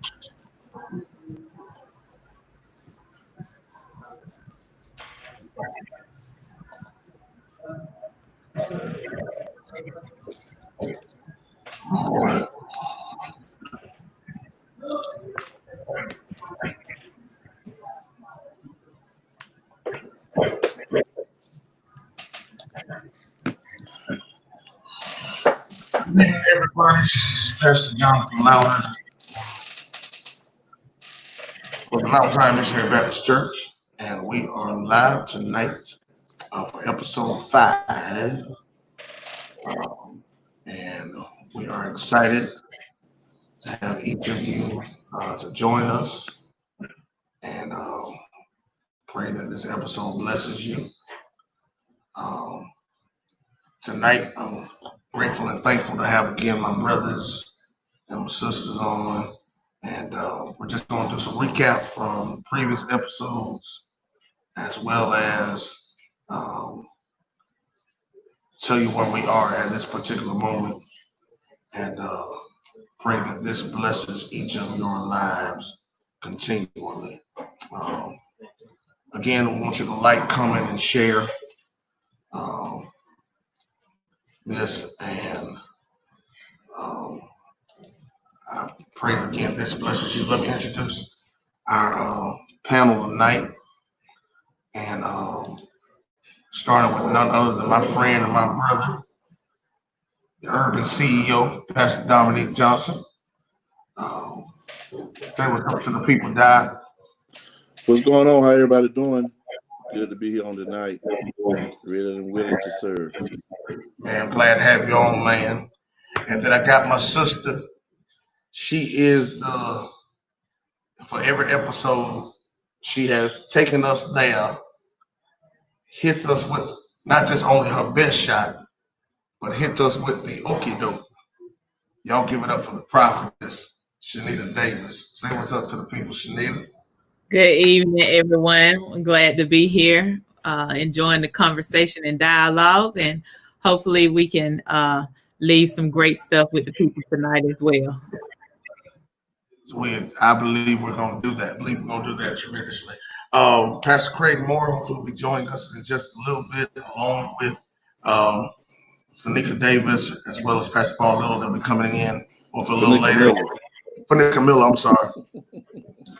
Hey everybody, it's Pastor Jonathan Lowder for the Mount Zion Missionary Baptist Church, and we are live tonight for episode 5. And we are excited to have each of you to join us, and pray that this episode blesses you. Tonight, I'm grateful and thankful to have again my brothers and my sisters on. And we're just going to do some recap from previous episodes, as well as tell you where we are at this particular moment, and pray that this blesses each of your lives continually. Again, I want you to like, comment, and share this, and I pray again this blesses you. Let me introduce our panel tonight, and starting with none other than my friend and my brother, the urban CEO, Pastor Dominique Johnson. Say what's up to the people, Dad. What's going on? How everybody doing? Good to be here on tonight. Ready and willing to serve. Man, I'm glad to have you on, man. And then I got my sister. She is for every episode, she has taken us there, hit us with not just only her best shot, but hit us with the okie doke. Y'all give it up for the prophetess, Shanita Davis. Say what's up to the people, Shanita. Good evening, everyone. I'm glad to be here, enjoying the conversation and dialogue, and hopefully we can leave some great stuff with the people tonight as well. I believe we're going to do that. I believe we're going to do that tremendously. Pastor Craig Moore hopefully will be joining us in just a little bit, along with Fanika Davis, as well as Pastor Paul Little. They'll be coming in or for a little later. Fanika Miller, I'm sorry.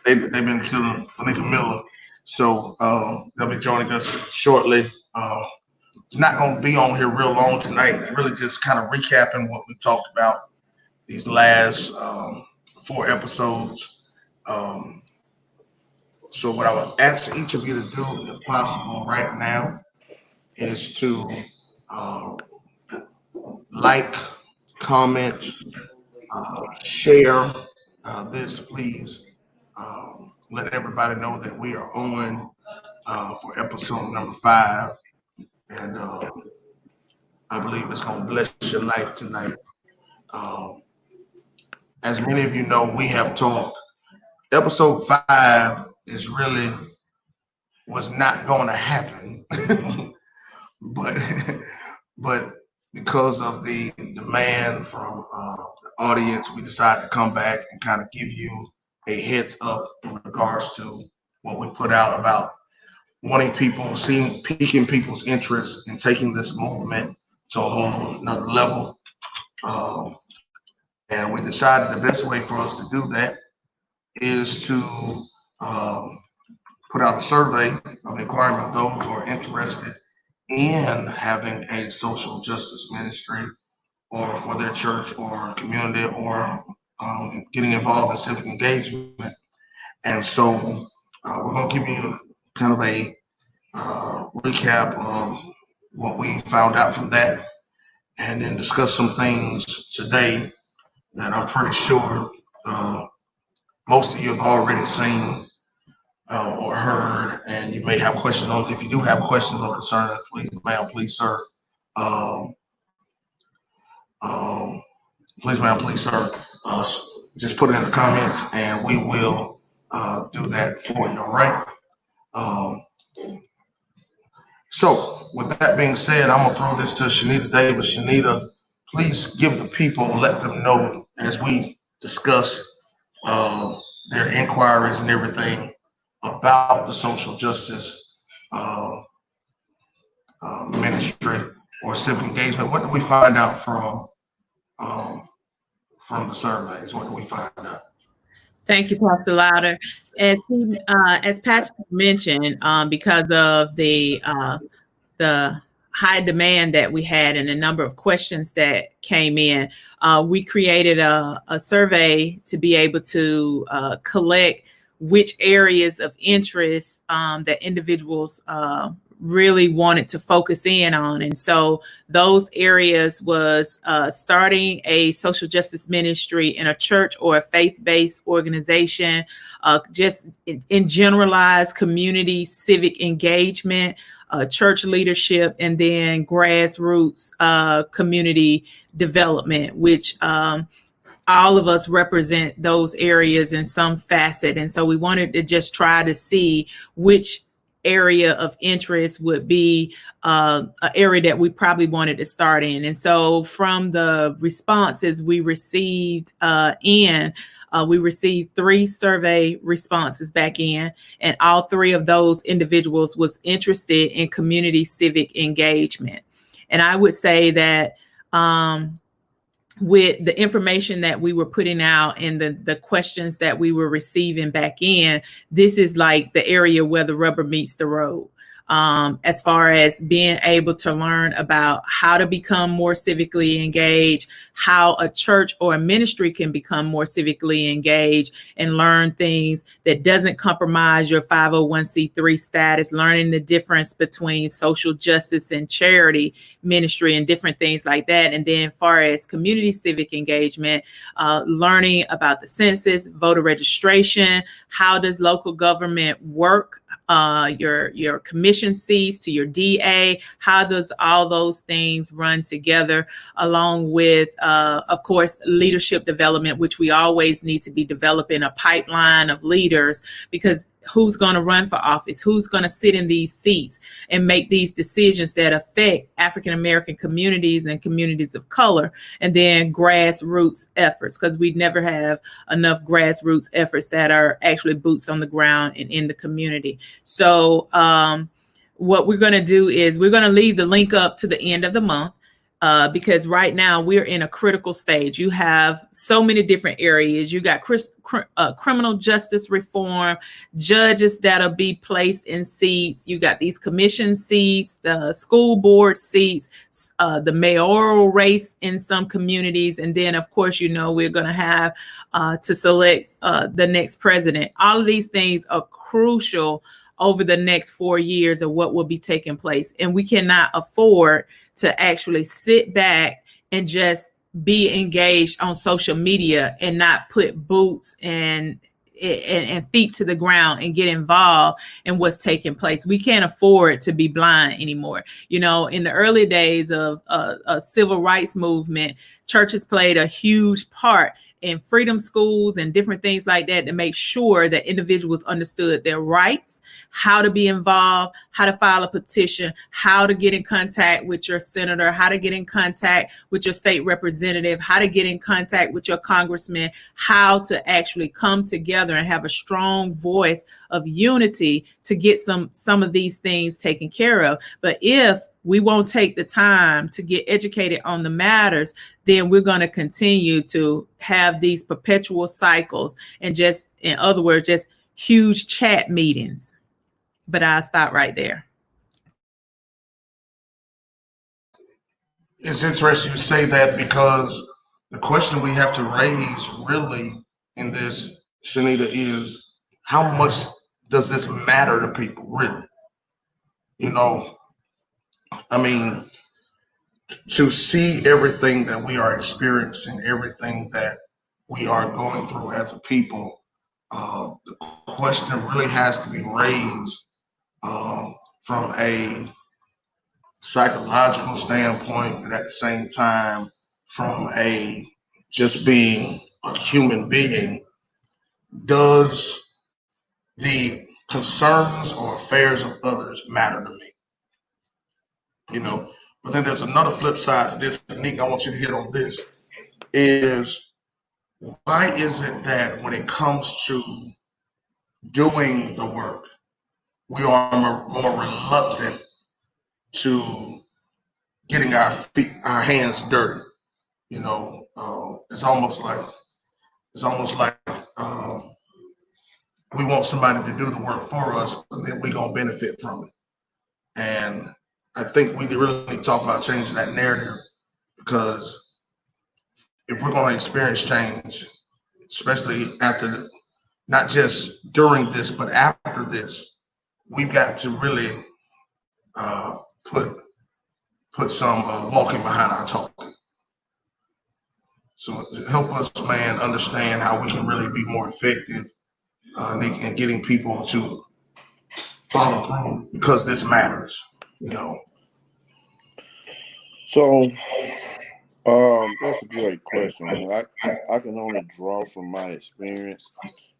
They've been killing Fanika Miller. So they'll be joining us shortly. Not going to be on here real long tonight. It's really just kind of recapping what we talked about these last 4 episodes. So what I would ask each of you to do, if possible, right now, is to like, comment, share this, please. Let everybody know that we are on for episode number 5, and I believe it's going to bless your life tonight. As many of you know, we have talked. Episode 5 was not going to happen, but because of the demand from the audience, we decided to come back and kind of give you a heads up in regards to what we put out about wanting people, piquing people's interest in taking this movement to a whole another level. And we decided the best way for us to do that is to put out a survey of inquiring of those who are interested in having a social justice ministry, or for their church or community, or getting involved in civic engagement. And so we're going to give you kind of a recap of what we found out from that, and then discuss some things today that I'm pretty sure most of you have already seen or heard, and you may have questions on. If you do have questions or concerns, please, ma'am, please, sir. Please, ma'am, please, sir. Just put it in the comments, and we will do that for you. All right. So, with that being said, I'm gonna throw this to Shanita Davis. Shanita, please give the people, let them know as we discuss their inquiries and everything about the social justice ministry or civic engagement? What do we find out um, from the surveys? What do we find out? Thank you, Pastor Louder. As Patrick mentioned, because of the high demand that we had and the number of questions that came in, we created a survey to be able to collect which areas of interest that individuals really wanted to focus in on. And so those areas was starting a social justice ministry in a church or a faith-based organization, just in generalized community civic engagement, church leadership, and then grassroots community development, which all of us represent those areas in some facet. And so we wanted to just try to see which area of interest would be an area that we probably wanted to start in. And so from the responses we received we received 3 survey responses back in, and all 3 of those individuals was interested in community civic engagement. And I would say that with the information that we were putting out and the questions that we were receiving back in, this is like the area where the rubber meets the road. As far as being able to learn about how to become more civically engaged, how a church or a ministry can become more civically engaged and learn things that doesn't compromise your 501c3 status, learning the difference between social justice and charity ministry and different things like that. And then as far as community civic engagement, learning about the census, voter registration, how does local government work, your commission seats to your DA, how does all those things run together, along with, of course, leadership development, which we always need to be developing a pipeline of leaders, because who's going to run for office, who's going to sit in these seats and make these decisions that affect African-American communities and communities of color, and then grassroots efforts, because we never have enough grassroots efforts that are actually boots on the ground and in the community. So what we're going to do is we're going to leave the link up to the end of the month. Because right now we're in a critical stage. You have so many different areas. You got criminal justice reform, judges that'll be placed in seats. You got these commission seats, the school board seats, the mayoral race in some communities. And then, of course, we're going to have to select the next president. All of these things are crucial over the next 4 years of what will be taking place. And we cannot afford to actually sit back and just be engaged on social media and not put boots and feet to the ground and get involved in what's taking place. We can't afford to be blind anymore. In the early days of a civil rights movement, churches played a huge part in freedom schools and different things like that to make sure that individuals understood their rights, how to be involved, how to file a petition, how to get in contact with your senator, how to get in contact with your state representative, how to get in contact with your congressman, how to actually come together and have a strong voice of unity to get some of these things taken care of. But if we won't take the time to get educated on the matters, then we're going to continue to have these perpetual cycles and just, in other words, just huge chat meetings. But I'll stop right there. It's interesting you say that, because the question we have to raise really in this, Shanita, is how much does this matter to people, really? I mean, to see everything that we are experiencing, everything that we are going through as a people, the question really has to be raised from a psychological standpoint, and at the same time, from a just being a human being. Does the concerns or affairs of others matter to me? But then there's another flip side to this, Nick, I want you to hit on this, is why is it that when it comes to doing the work, we are more reluctant to getting our hands dirty? You know, it's almost like uh, we want somebody to do the work for us, and then we're gonna benefit from it. And I think we really need to talk about changing that narrative, because if we're going to experience change, especially after, not just during this, but after this, we've got to really uh, put some walking behind our talking. So help us, man, understand how we can really be more effective in getting people to follow through, because this matters. You know. So, that's a great question, man. I can only draw from my experience,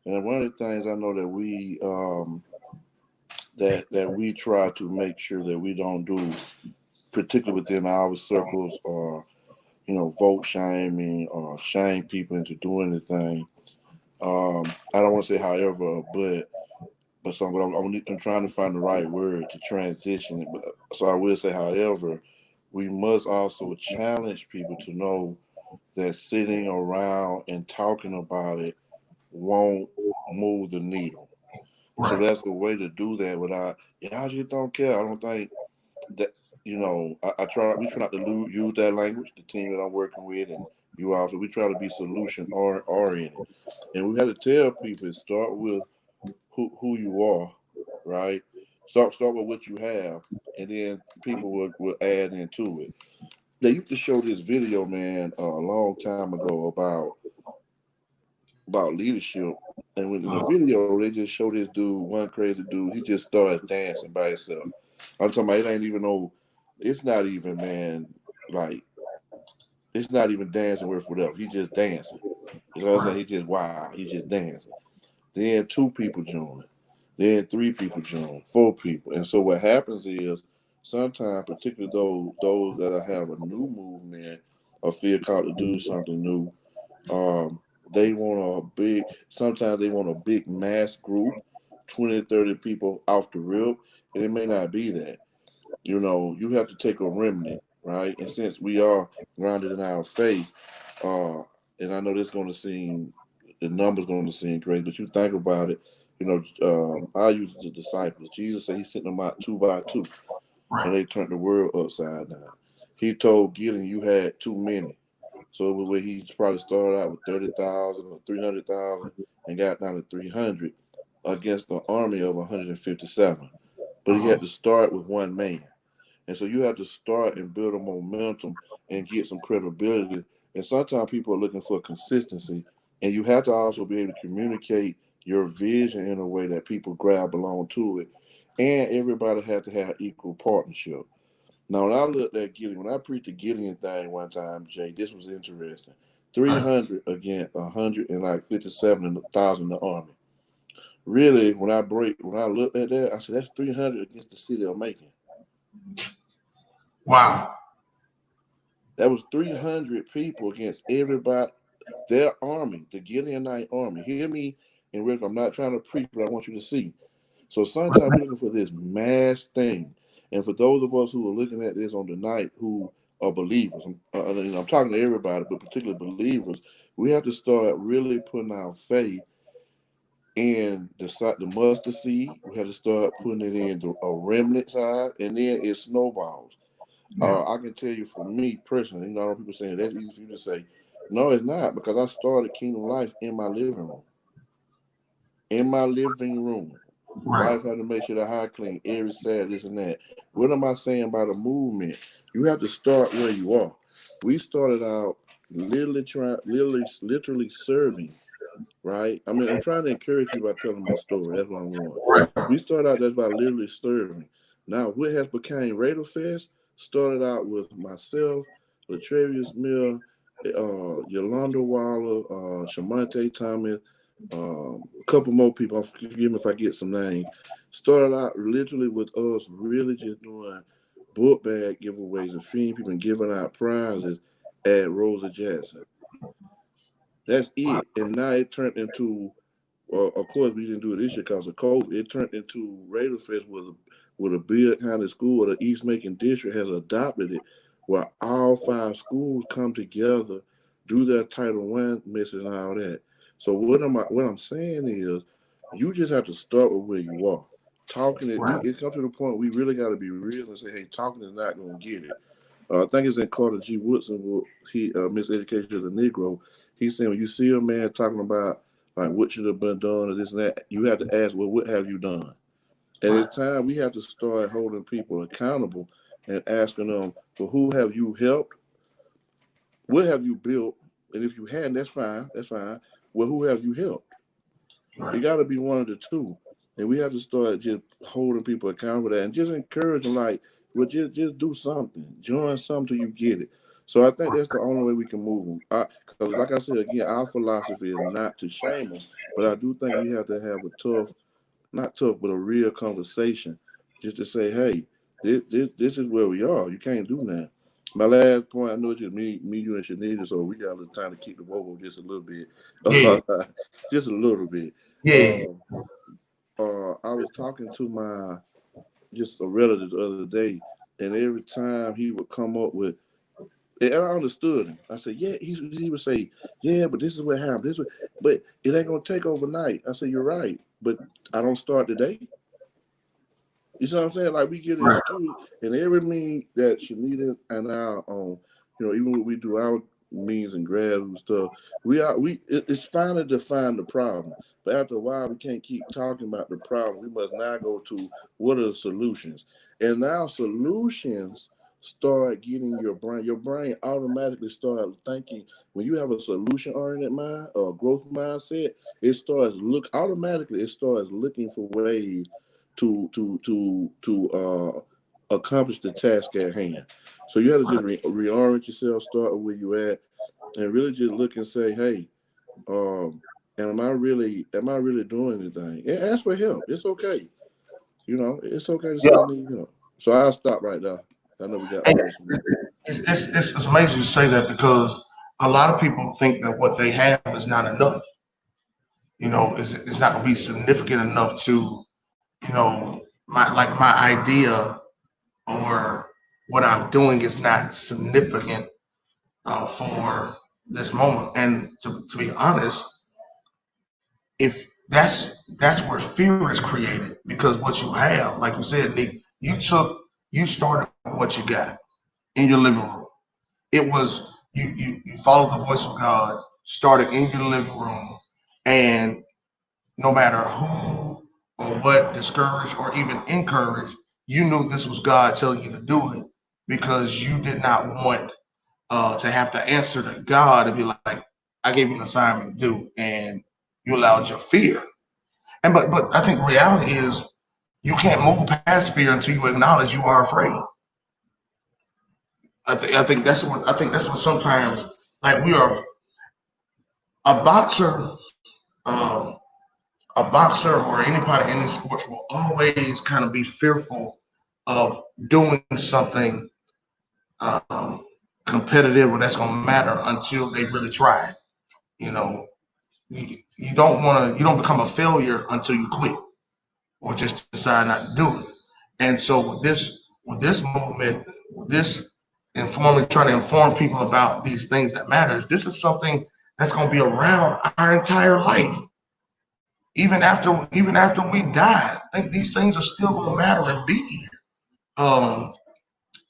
and one of the things I know that we try to make sure that we don't do, particularly within our circles, or vote shaming or shame people into doing anything. I don't want to say however, but I'm trying to find the right word to transition it. But so I will say, however, we must also challenge people to know that sitting around and talking about it won't move the needle. So Right. that's the way to do that without, I just don't care. I don't think that, we try not to use that language, the team that I'm working with, and you also, we try to be solution oriented. And we have to tell people, start with who you are, right? Start with what you have, and then people will add into it. They used to show this video, man, a long time ago about leadership, and when in the video they just show this dude, one crazy dude, he just started dancing by himself. I'm talking about, it ain't even no, it's not even, man, like, it's not even dancing worth whatever. He just dancing. You know what I'm saying? He just, wow, he just dancing. Then two people join. Then three people join, four people. And so what happens is, sometimes, particularly those that have a new movement or feel called to do something new, they want sometimes they want a big mass group, 20, 30 people off the rip, and it may not be that. You have to take a remnant, right? And since we are grounded in our faith, uh, and I know this going to seem, the numbers going to seem great, but you think about it, I use the disciples. Jesus said he sent them out two by two, and Right. they turned the world upside down. He told Gideon, you had too many. So where he probably started out with 30,000 or 300,000 and got down to 300 against an army of 157. But he had to start with one man. And so you have to start and build a momentum and get some credibility. And sometimes people are looking for consistency. And you have to also be able to communicate your vision in a way that people grab along to it. And everybody has to have equal partnership. Now, when I looked at Gideon, when I preached the Gideon thing one time, Jay, this was interesting. Right. 300 against 157,000 in the army. Really, when I looked at that, I said, that's 300 against the city of Macon. Wow. That was 300 people against everybody, their army, the Gideonite army. Hear me, and Rick, I'm not trying to preach, but I want you to see. So sometimes we're looking for this mass thing. And for those of us who are looking at this on the night who are believers, I'm talking to everybody, but particularly believers, we have to start really putting our faith in the mustard seed. We have to start putting it in a remnant side, and then it snowballs. Yeah. I can tell you, for me personally, a lot of people saying that's easy for you to say. No, it's not, because I started Kingdom Life in my living room. In my living room. Right. Wife had to make sure the house clean every Saturday, this and that. What am I saying by the movement? You have to start where you are. We started out literally serving, right? I mean, I'm trying to encourage you by telling my story. That's what I want. Right. We started out just by literally serving. Now, what has become Raider Fest started out with myself, Latravius Mill, Yolanda Waller, Shamonte Thomas, a couple more people. Forgive me if I get some names. Started out literally with us really just doing book bag giveaways and feeding people and giving out prizes at Rosa Jackson. That's it. And now it turned into, of course, we didn't do it this year because of COVID. It turned into Raider Fest with a Beard County school, or the East Macon district has adopted it, where all 5 schools come together, do their Title I message and all that. So what I'm saying is, you just have to start with where you are. Talking Right. it comes to the point we really got to be real and say, hey, talking is not going to get it. I think it's in Carter G. Woodson, he Miseducation of the Negro. He's saying when you see a man talking about like what should have been done or this and that, you have to ask, well, what have you done? And Right. it's time we have to start holding people accountable and asking them, well, who have you helped? What have you built? And if you hadn't, that's fine. That's fine. Well, who have you helped? It got to be one of the two. And we have to start just holding people accountable for that and just encourage them, like, well, just do something. Join something till you get it. So I think that's the only way we can move them. Because, like I said, again, our philosophy is not to shame them, but I do think we have to have a not tough, but a real conversation just to say, hey, this is where we are. You can't do that. My last point, I know it's just me, you, and Shanita, so we got a little time to keep the vocal just a little bit. Yeah. Just a little bit. Yeah. I was talking to my just a relative the other day, and every time he would come up with, and I understood him. I said, yeah, he would say, yeah, but this is what happened. But it ain't gonna take overnight. I said, you're right, but I don't start today. You see what I'm saying? Like we get an Right. excuse, and every meeting that Shanita and I are on, even when we do our meetings and graduate stuff, it's fine to define the problem, but after a while we can't keep talking about the problem. We must now go to what are the solutions, and now solutions start getting your brain. Your brain automatically start thinking when you have a solution-oriented mind or growth mindset. It starts looking for ways to accomplish the task at hand. So you have to just reorient yourself, start where you at, and really just look and say, hey, am I really doing anything? And ask for help. It's okay. It's okay to say Yeah. I need help. So I'll stop right there. I know we got And almost a minute. it's amazing you say that because a lot of people think that what they have is not enough. It's not going to be significant enough to, my idea or what I'm doing is not significant for this moment. And to be honest, if that's where fear is created because what you have, like you said, Nick, you started with what you got in your living room. It was you followed the voice of God, started in your living room, and no matter who or what discouraged or even encouraged, you knew this was God telling you to do it because you did not want to have to answer to God and be like, I gave you an assignment to do, and you allowed your fear. And but I think the reality is you can't move past fear until you acknowledge you are afraid. I think that's what sometimes like we are a boxer. Um, a boxer or anybody in this sports will always kind of be fearful of doing something competitive or that's going to matter until they really try. You know, you don't become a failure until you quit or just decide not to do it. And so with this movement, with this informing, trying to inform people about these things that matters, this is something that's going to be around our entire life. Even after we die, I think these things are still going to matter and be here. Um,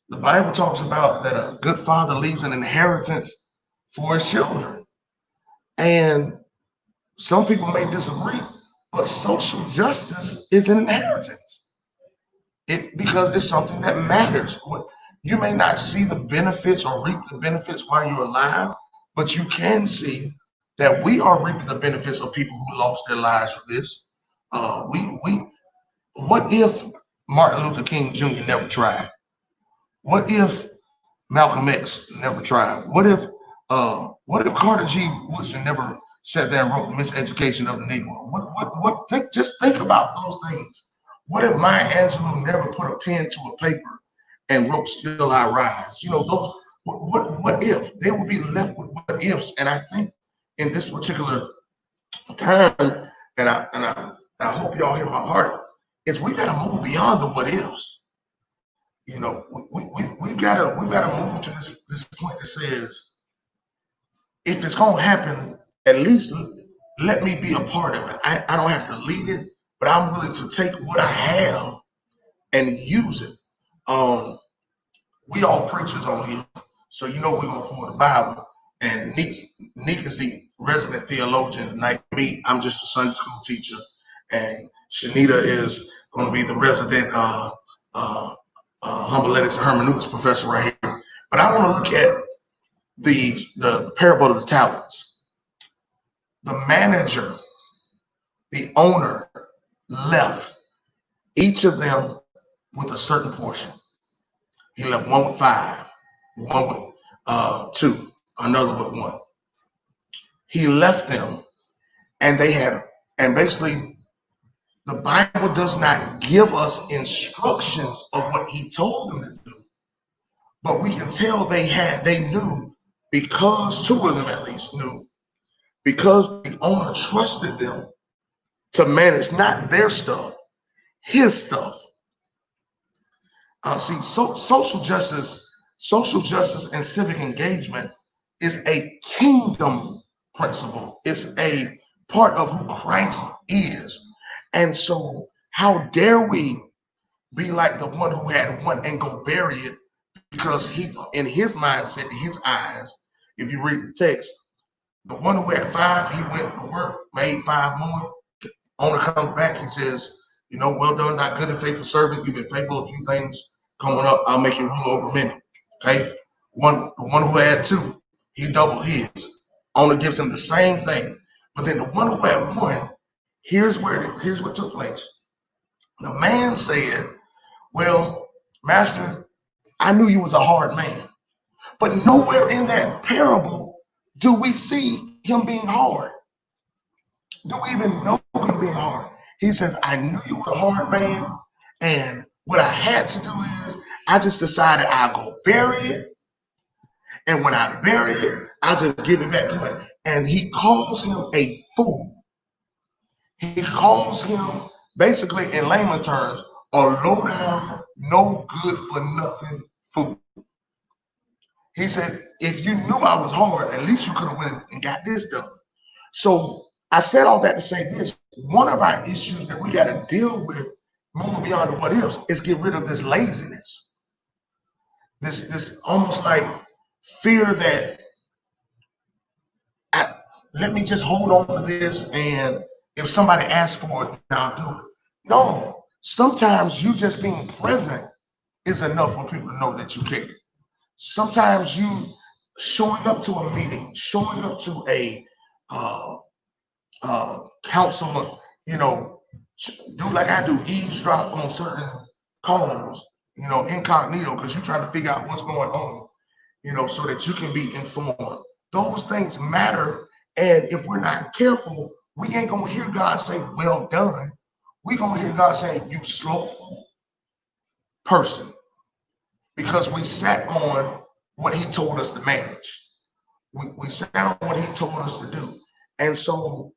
the Bible talks about that a good father leaves an inheritance for his children, and some people may disagree, but social justice is an inheritance. It because it's something that matters. You may not see the benefits or reap the benefits while you're alive, but you can see that we are reaping the benefits of people who lost their lives for this. We What if Martin Luther King Jr. never tried? What if Malcolm X never tried? What if Carter G. Woodson never sat there and wrote the Miseducation of the Negro? Just think about those things. What if Maya Angelou never put a pen to a paper and wrote Still I Rise? Those what if they would be left with what ifs? And I think in this particular time, and I hope y'all hear my heart, is we gotta move beyond the what ifs. You know, we gotta move to this point that says, if it's gonna happen, at least let me be a part of it. I don't have to lead it, but I'm willing to take what I have and use it. Um, we all preachers on here, so you know we're gonna pull the Bible. And Nick is the resident theologian tonight. Me, I'm just a Sunday school teacher, and Shanita is going to be the resident uh, homiletics and hermeneutics professor right here. But I want to look at the parable of the talents. The manager, the owner, left each of them with a certain portion. He left one with 5, one with 2, another with 1. He left them, and they had, and basically, the Bible does not give us instructions of what he told them to do, but we can tell they knew, because 2 of them at least knew, because the owner trusted them to manage not their stuff, his stuff. See, social justice and civic engagement is a kingdom principle. It's a part of who Christ is. And so how dare we be like the one who had 1 and go bury it, because he, in his mindset, in his eyes, if you read the text, the one who had 5, he went to work, made 5 more. Owner comes back, he says, you know, well done, not good and faithful servant. You've been faithful a few things. Coming up, I'll make you ruler over many. Okay? The one who had 2, he doubled his. Owner gives him the same thing. But then the one who had 1, here's what took place. The man said, well, master, I knew you was a hard man. But nowhere in that parable do we see him being hard. Do we even know him being hard? He says, I knew you were a hard man, and what I had to do is I just decided I'll go bury it, and when I bury it, I'll just give it back to him. And he calls him a fool. He calls him, basically in layman terms, a low down, no good for nothing fool. He said, if you knew I was hard, at least you could have went and got this done. So I said all that to say this. One of our issues that we got to deal with, moving beyond the what ifs, is get rid of this laziness. This almost like fear that let me just hold on to this, and if somebody asks for it, I'll do it. No, sometimes you just being present is enough for people to know that you care. Sometimes you showing up to a meeting, showing up to a council, you know, do like I do, eavesdrop on certain calls, you know, incognito, because you're trying to figure out what's going on, you know, so that you can be informed. Those things matter. And if we're not careful, we ain't going to hear God say, well done. We're going to hear God saying, you slothful person, because we sat on what he told us to manage. We sat on what he told us to do. And so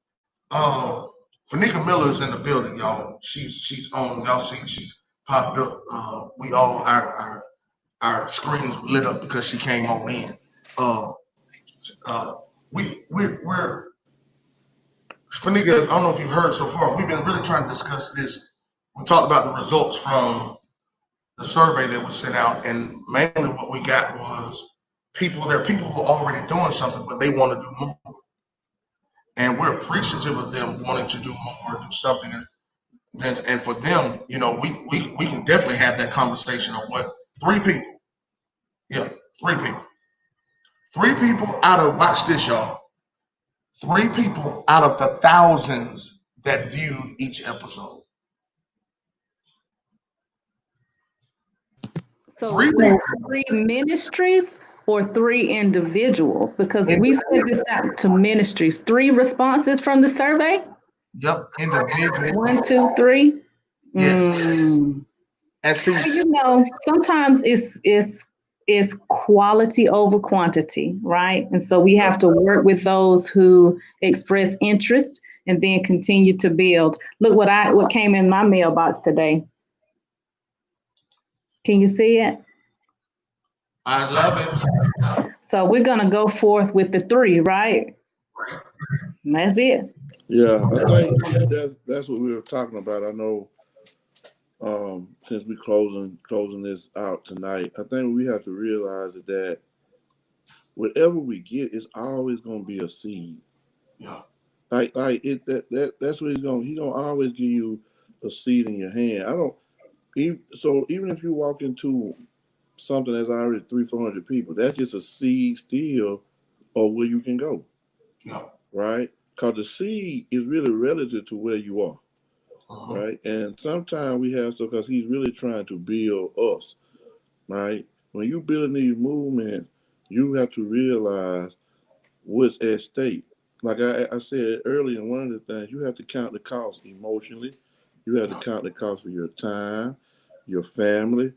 Fanika Miller is in the building, y'all. She's on, y'all see she's popped up. We all our screens lit up because she came on in. We're Fanika, I don't know if you've heard so far, we've been really trying to discuss this. We talked about the results from the survey that was sent out, and mainly what we got was there are people who are already doing something, but they want to do more. And we're appreciative of them wanting to do more, do something. And for them, you know, we can definitely have that conversation on what 3 people. Yeah, 3 people. 3 people out of, watch this, y'all. 3 people out of the thousands that viewed each episode. So 3 was people. it 3 ministries or 3 individuals? Because we sent this out to ministries. 3 responses from the survey? Yep, individual. 1, 2, 3. Yes. And see, You know, sometimes it's is quality over quantity, right? And so we have to work with those who express interest and then continue to build. Look what came in my mailbox today. Can you see it? I love it. So we're gonna go forth with the 3, right? And that's it. Yeah, I think that's what we were talking about. I know since we closing this out tonight, I think we have to realize that whatever we get is always gonna be a seed. Yeah. Like it that's what he's gonna always give you a seed in your hand. I don't even if you walk into something that's already 300-400 people, that's just a seed still of where you can go. Yeah. Right? Because the seed is really relative to where you are. Right? And sometimes we have stuff because he's really trying to build us. Right? When you building these movements, you have to realize what's at stake. Like I said earlier, one of the things you have to count the cost emotionally. You have to count the cost for your time, your family.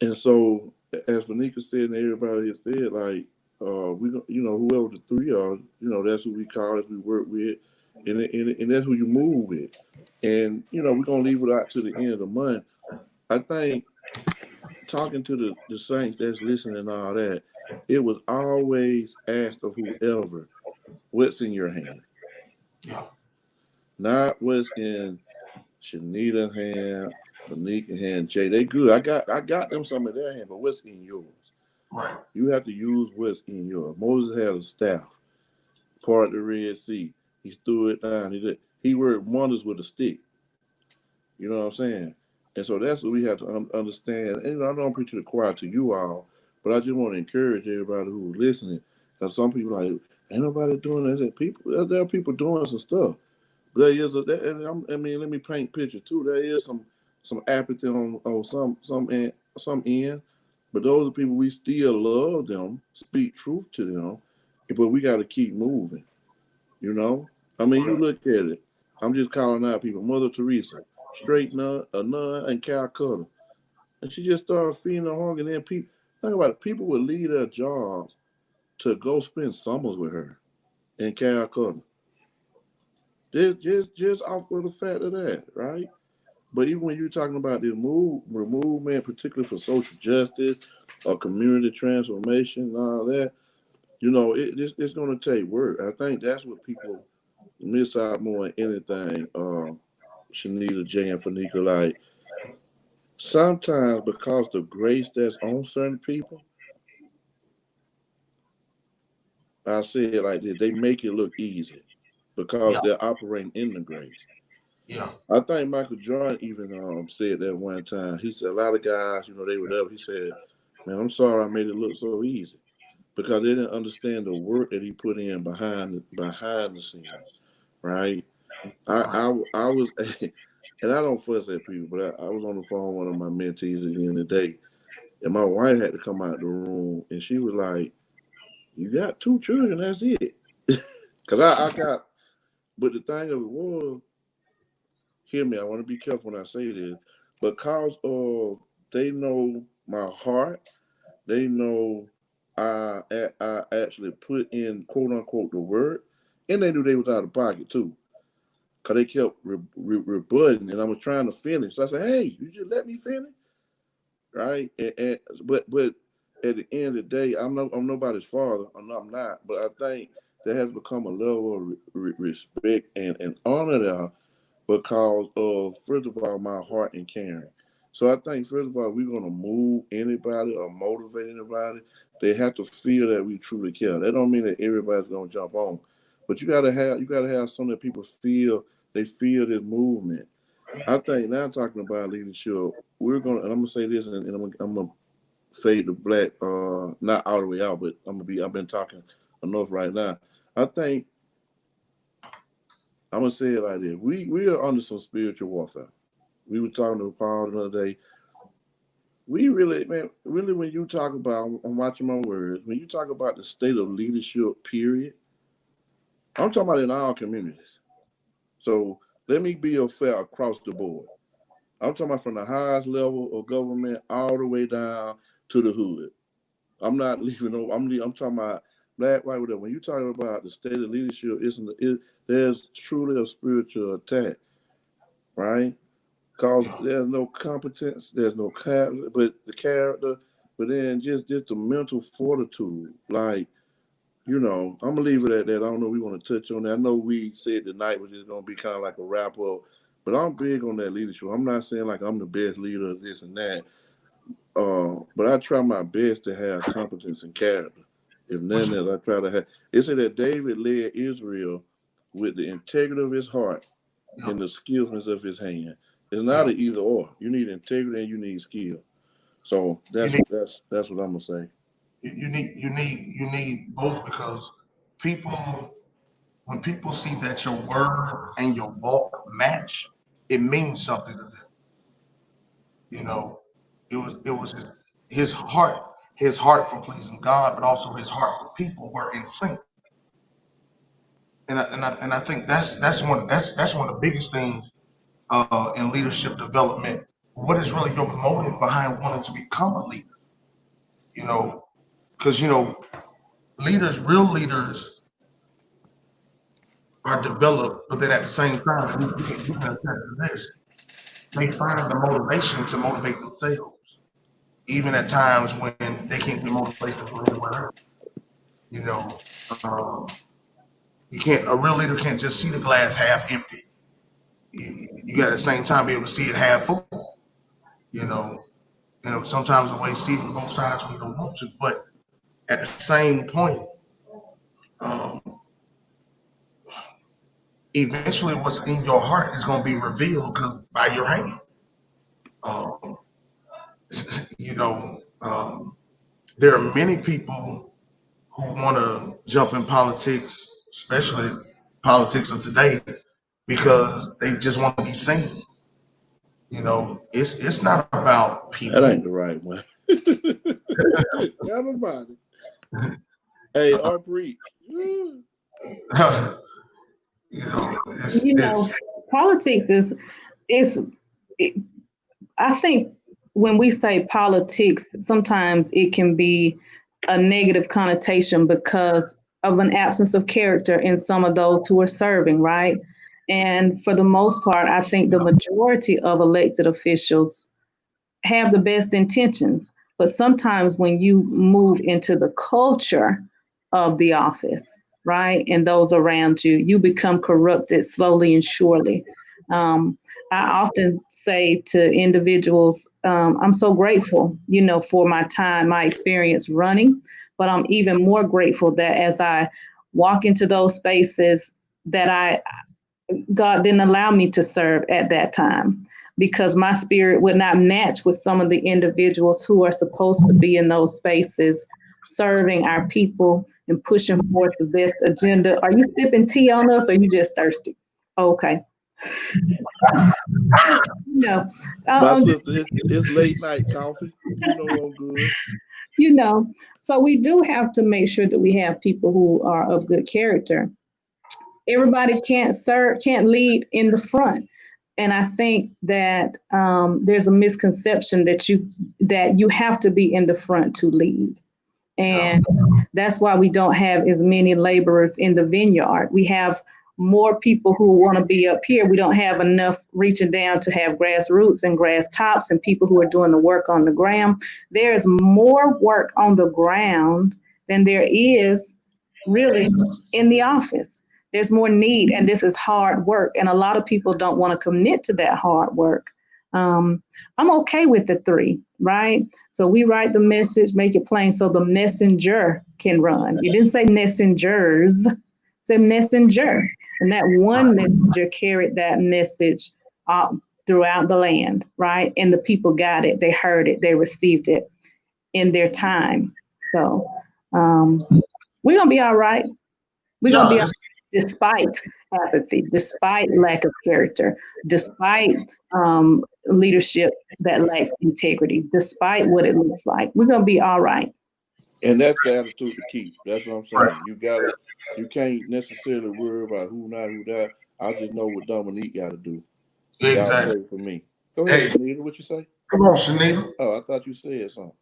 And so, as Vanika said, and everybody has said, like, we, whoever the 3 are, that's who we call, that's who we work with, and that's who you move with. And, we're going to leave it out to the end of the month. I think talking to the saints that's listening and all that, it was always asked of whoever, what's in your hand? Yeah. Not what's in Shanita's hand, Vanika hand, Jay. They good. I got them some of their hand, but what's in yours? Right. You have to use what's in yours. Moses had a staff, part of the Red Sea. He threw it down. He worked wonders with a stick. You know what I'm saying? And so that's what we have to understand. And I don't preach to the choir to you all, but I just want to encourage everybody who's listening. Because some people are like, ain't nobody doing that. There are people doing some stuff. There is let me paint a picture too. There is some apathy on some end, but those are people we still love them, speak truth to them, but we got to keep moving. You look at it. I'm just calling out people. Mother Teresa, straight nun, a nun in Calcutta, and she just started feeding the hungry. And then people think about it. People would leave their jobs to go spend summers with her in Calcutta. Just off of the fact of that, right? But even when you're talking about this movement, particularly for social justice or community transformation and all that, it's going to take work. I think that's what people miss out more than anything. Shanita, Jay, and Fanika, like sometimes because the grace that's on certain people, I say it like this: they make it look easy because they're operating in the grace. Yeah. I think Michael Jordan even said that one time. He said a lot of guys, they were up. He said, "Man, I'm sorry I made it look so easy," because they didn't understand the work that he put in behind the scenes, right? I was, and I don't fuss at people, but I was on the phone with one of my mentees at the end of the day, and my wife had to come out of the room, and she was like, "You got 2 children, that's it," because I got. But the thing of it was, hear me, I want to be careful when I say this, because they know my heart, they know I actually put in quote unquote the word, and they knew they was out of pocket too, because they kept rebutting, and I was trying to finish. So I said, "Hey, you just let me finish, right?" But at the end of the day, I'm nobody's father. I'm not, but I think there has become a level of respect and honor there because of, first of all, my heart and caring. So I think, first of all, we're going to move anybody or motivate anybody. They have to feel that we truly care. That don't mean that everybody's going to jump on, but you got to have something that people feel. They feel this movement. I think now talking about leadership, we're going to, and I'm going to say this, and I'm going to fade the black, not all the way out, but I've been talking enough right now. I think I'm gonna say it like this: we are under some spiritual warfare. We were talking to Paul the other day. We really, man, really, when you talk about, I'm watching my words. When you talk about the state of leadership, period, I'm talking about in all communities. So let me be fair across the board. I'm talking about from the highest level of government all the way down to the hood. I'm not leaving no. I'm talking about black, white, whatever. When you talking about the state of leadership, there's truly a spiritual attack, right? Because there's no competence, there's no character, but the character, but then just the mental fortitude. Like, I'm gonna leave it at that. I don't know if we want to touch on that. I know we said tonight was just gonna be kind of like a wrap up, but I'm big on that leadership. I'm not saying like I'm the best leader of this and that. But I try my best to have competence and character. If nothing else, I try to have. It said that David led Israel with the integrity of his heart and the skillfulness of his hand. It's not an either or. You need integrity and you need skill. So that's what I'm gonna say. You need both, because when people see that your word and your walk match, it means something to them. It was his heart for pleasing God, but also his heart for people were in sync. And I think that's one of the biggest things in leadership development. What is really your motive behind wanting to become a leader? Because real leaders are developed, but then at the same time, you can attest to this. They find the motivation to motivate themselves, even at times when they can't get motivation from anywhere else. You know, um, you can't. A real leader can't just see the glass half empty. You got at the same time be able to see it half full. You know, sometimes the way you see it from both sides when you don't want to, but at the same point, um, eventually, what's in your heart is going to be revealed because by your hand. Um, you know, there are many people who want to jump in politics, especially politics of today, because they just want to be seen. It's not about That ain't people. the right one. Everybody. Hey, Aubrey. It's Politics is. I think when we say politics, sometimes it can be a negative connotation because of an absence of character in some of those who are serving, right? And for the most part, I think the majority of elected officials have the best intentions. But sometimes when you move into the culture of the office, right, and those around you, you become corrupted slowly and surely. Um, I often say to individuals, I'm so grateful, for my time, my experience running, but I'm even more grateful that as I walk into those spaces that God didn't allow me to serve at that time because my spirit would not match with some of the individuals who are supposed to be in those spaces serving our people and pushing forth the best agenda. Are you sipping tea on us or are you just thirsty? Okay. No. My sister, it's late night coffee. I'm good. So we do have to make sure that we have people who are of good character. Everybody can't lead in the front. And I think that there's a misconception that you have to be in the front to lead. And that's why we don't have as many laborers in the vineyard. We have more people who want to be up here. We don't have enough reaching down to have grassroots and grass tops and people who are doing the work on the ground. There's more work on the ground than there is really in the office. There's more need, and this is hard work. And a lot of people don't want to commit to that hard work. I'm okay with the 3, right? So we write the message, make it plain so the messenger can run. You didn't say messengers, say messenger. And that one messenger carried that message throughout the land, right? And the people got it, they heard it, they received it in their time. So we're going to be all right. We're going to be all right despite apathy, despite lack of character, despite leadership that lacks integrity, despite what it looks like. We're going to be all right. And that's the attitude to keep. That's what I'm saying. You can't necessarily worry about who not. I just know what Dominique got to do. exactly. Y'all pray for me. Go ahead, Hey, Shanita. What you say? come on, Shanita. Oh, I thought you said something.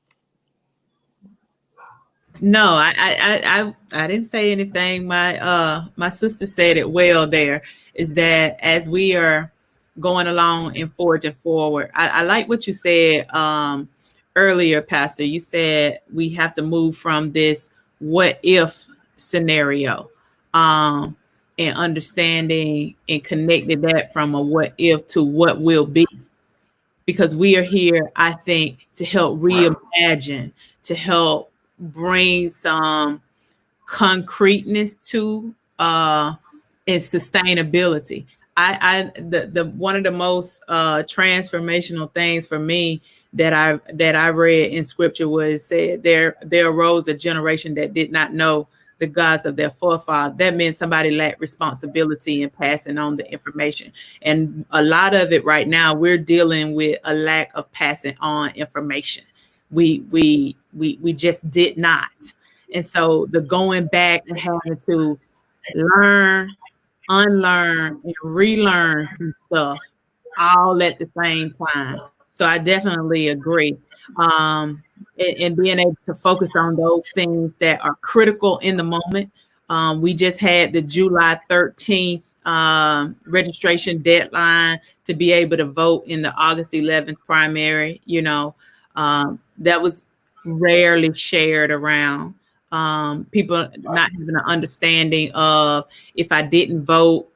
No, I didn't say anything. My sister said it well there, is that as we are going along and forging forward, I like what you said earlier, Pastor. You said we have to move from this what if scenario, um, and understanding and connecting that from a what if to what will be, because we are here, I think, to help reimagine, to help bring some concreteness to and sustainability. The one of the most transformational things for me that I read in scripture was said there arose a generation that did not know the gods of their forefathers. That meant somebody lacked responsibility in passing on the information. And a lot of it right now, we're dealing with a lack of passing on information. We just did not. And so the going back and having to learn, unlearn, and relearn some stuff all at the same time. So I definitely agree. And being able to focus on those things that are critical in the moment. We just had the July 13th registration deadline to be able to vote in the August 11th primary. That was rarely shared around. People not having an understanding of, if I didn't vote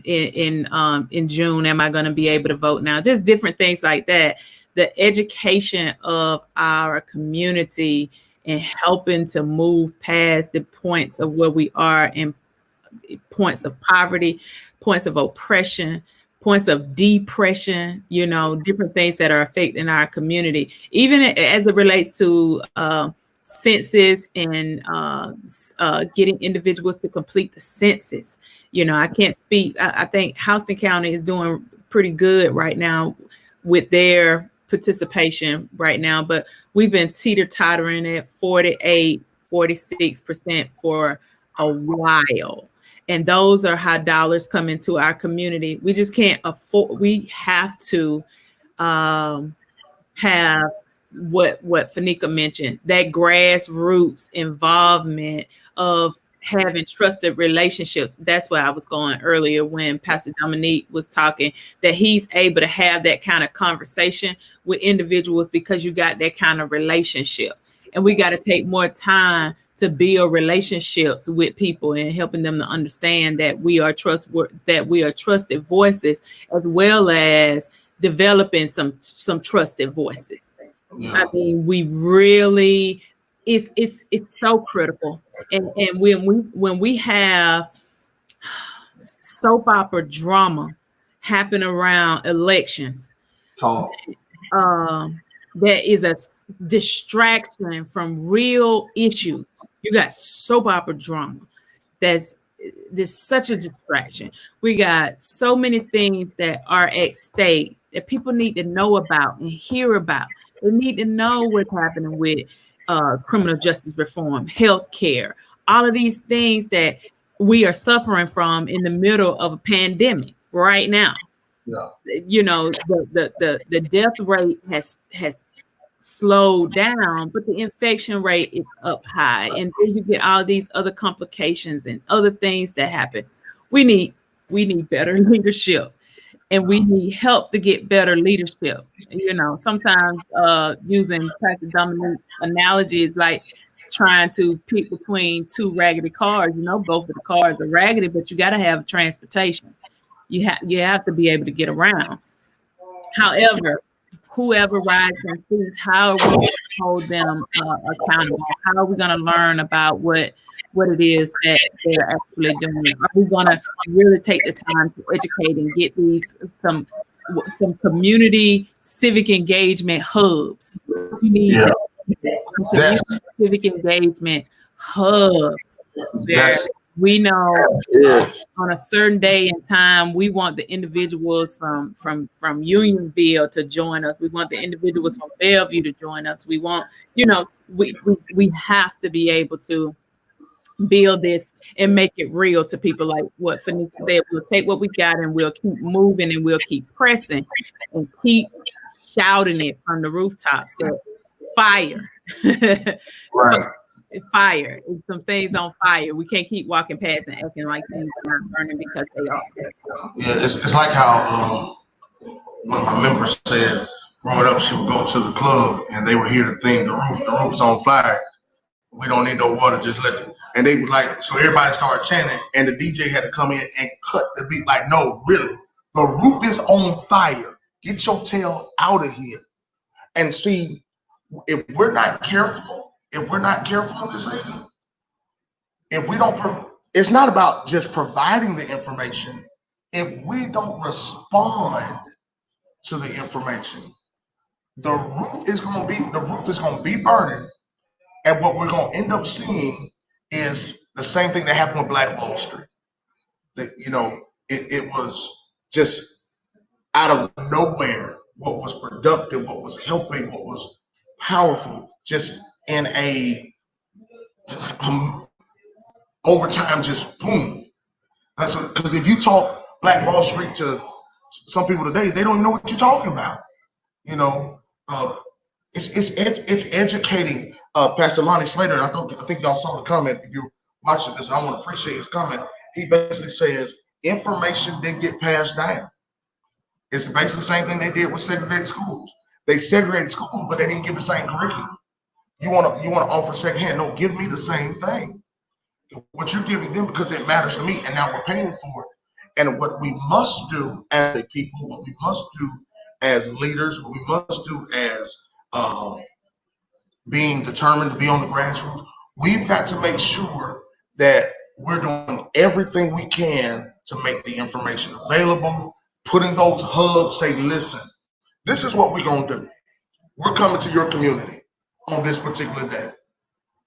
in June, am I going to be able to vote now? Just different things like that. The education of our community and helping to move past the points of where we are in points of poverty, points of oppression, points of depression, different things that are affecting our community, even as it relates to census and getting individuals to complete the census. I can't speak. I think Houston County is doing pretty good right now with their participation right now, but we've been teeter-tottering at 48, 46% for a while. And those are how dollars come into our community. We just can't afford, we have to have what Fanika mentioned, that grassroots involvement of having trusted relationships. That's where I was going earlier when Pastor Dominique was talking, that he's able to have that kind of conversation with individuals because you got that kind of relationship. And we got to take more time to build relationships with people and helping them to understand that we are trusted voices, as well as developing some trusted voices. Yeah. I mean, we really, it's so critical. And when we have soap opera drama happen around elections, Talk. that is a distraction from real issues. You got soap opera drama. There's such a distraction. We got so many things that are at stake that people need to know about and hear about. They need to know what's happening with criminal justice reform, healthcare, all of these things that we are suffering from in the middle of a pandemic right now. Yeah. The death rate has slowed down, but the infection rate is up high, and then you get all these other complications and other things that happen. We need better leadership, and we need help to get better leadership. Sometimes using Pastor Dominique's analogy is like trying to pick between two raggedy cars. Both of the cars are raggedy, but you got to have transportation. You have to be able to get around. However, whoever rides in seats, how are we going to hold them accountable? How are we going to learn about what it is that they're actually doing? Are we going to really take the time to educate and get these some community civic engagement hubs? We need Yes. civic engagement hubs. Yes. We know Yes. on a certain day and time, we want the individuals from Unionville to join us. We want the individuals from Bellevue to join us. We want, we have to be able to build this and make it real to people. Like what Fanika said, we'll take what we got and we'll keep moving and we'll keep pressing and keep shouting it from the rooftops that fire. Right. fire. Some things on fire. We can't keep walking past and acting like things are not burning because they are. Yeah, it's like how one of my members said growing up, she would go to the club and they would hear the thing, the roof's on fire. We don't need no water, just let it. And they would like, so everybody started chanting, and the DJ had to come in and cut the beat. Like, no, really, the roof is on fire. Get your tail out of here. And see, if we're not careful in this season, if we don't, it's not about just providing the information. If we don't respond to the information, the roof is going to be burning, and what we're going to end up seeing is the same thing that happened with Black Wall Street. That it was just out of nowhere. What was productive, what was helping, what was powerful, just in a over time, just boom. Because if you talk Black Wall Street to some people today, they don't know what you're talking about. It's educating. Pastor Lonnie Slater, I think y'all saw the comment. If you're watching this, I want to appreciate his comment. He basically says information didn't get passed down. It's basically the same thing they did with segregated schools. They segregated schools, but they didn't give the same curriculum. You want to offer secondhand? No, give me the same thing. What you're giving them because it matters to me, and now we're paying for it. And what we must do as a people, what we must do as leaders, what we must do as being determined to be on the grassroots, we've got to make sure that we're doing everything we can to make the information available, putting those hubs, say, listen, this is what we're going to do. We're coming to your community on this particular day.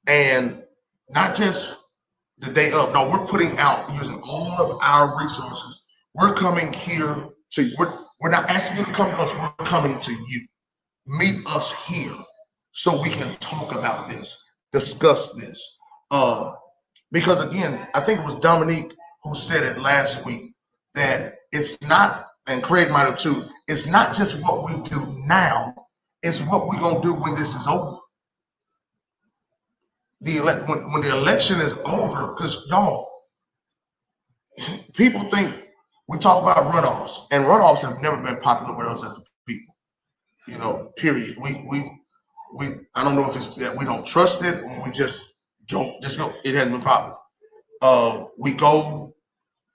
And not just the day of, no, we're putting out using all of our resources. We're coming here to, we're not asking you to come to us, we're coming to you. Meet us here so we can talk about this, discuss this. Because again, I think it was Dominique who said it last week, that it's not, and Craig might have too, it's not just what we do now, it's what we're going to do when this is over. When the election is over, because y'all, people think we talk about runoffs, and runoffs have never been popular with us as a people. Period. We I don't know if it's that we don't trust it or we just don't go. It hasn't been popular.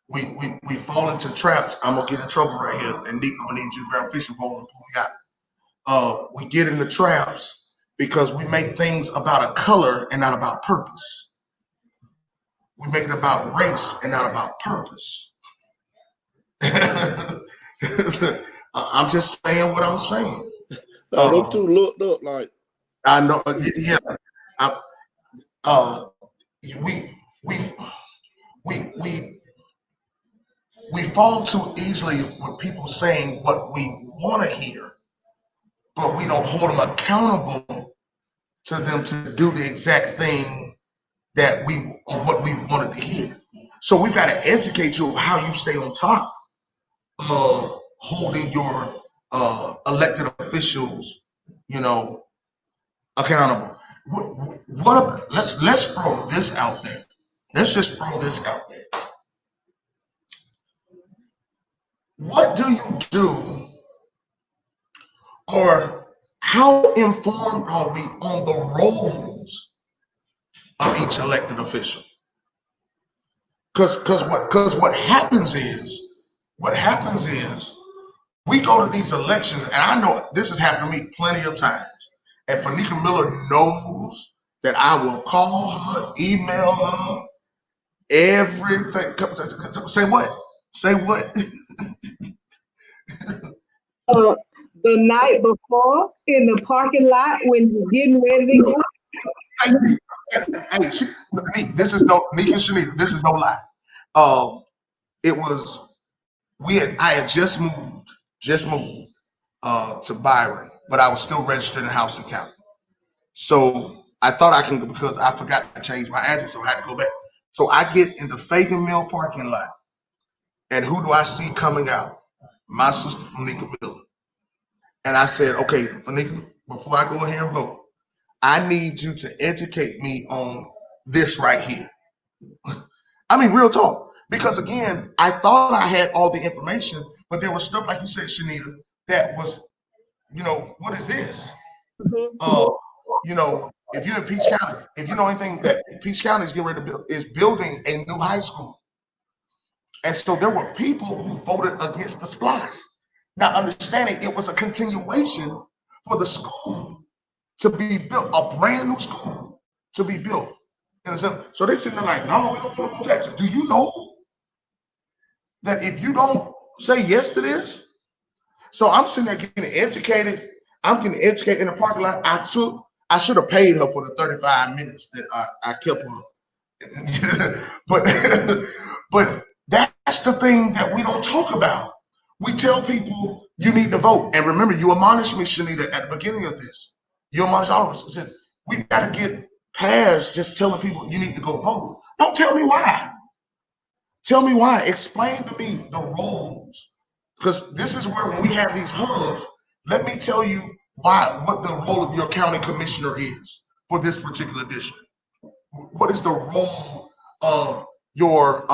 We fall into traps. I'm gonna get in trouble right here, and Nick, I'm gonna need you to grab a fishing pole and pull me out. We get into traps because we make things about a color and not about purpose. We make it about race and not about purpose. I'm just saying what I'm saying. Them two looked up like. I know, yeah. We fall too easily with people saying what we want to hear, but we don't hold them accountable to them to do the exact thing that what we wanted to hear. So we've got to educate you on how you stay on top of holding your elected officials, accountable. Let's throw this out there. Let's just throw this out there. What do you do, or how informed are we on the roles of each elected official? Because what happens is we go to these elections, and I know this has happened to me plenty of times. And Fanika Miller knows that I will call her, email her, everything. Say what? Say what? The night before in the parking lot when you're getting ready to go. Hey, this is no Nika Shanita. This is no lie. It was I had just moved to Byron, but I was still registered in Houston County. So I thought I can, because I forgot to change my address, so I had to go back. So I get in the Fagan Mill parking lot, and who do I see coming out? My sister Fanika Miller. And I said, okay, Fanika, before I go ahead and vote, I need you to educate me on this right here. I mean, real talk. Because again, I thought I had all the information, but there was stuff like you said, Shanita, that was, what is this? Uh, if you're in Peach County, if you know anything, that Peach County is getting ready to build, is building a new high school. And so there were people who voted against the splash. Now, understanding it was a continuation for the school to be built, a brand new school to be built. So they sitting there like, no, we don't want no taxes. Do you know that if you don't say yes to this? So I'm sitting there getting educated. I'm getting educated in the parking lot. I should have paid her for the 35 minutes that I kept her. but but that's the thing that we don't talk about. We tell people you need to vote. And remember, you admonished me, Shanita, at the beginning of this. You admonished all of us. Said, we got to get past just telling people you need to go vote. Don't tell me why. Tell me why. Explain to me the roles. Because this is where when we have these hubs, let me tell you what the role of your county commissioner is for this particular district. What is the role of your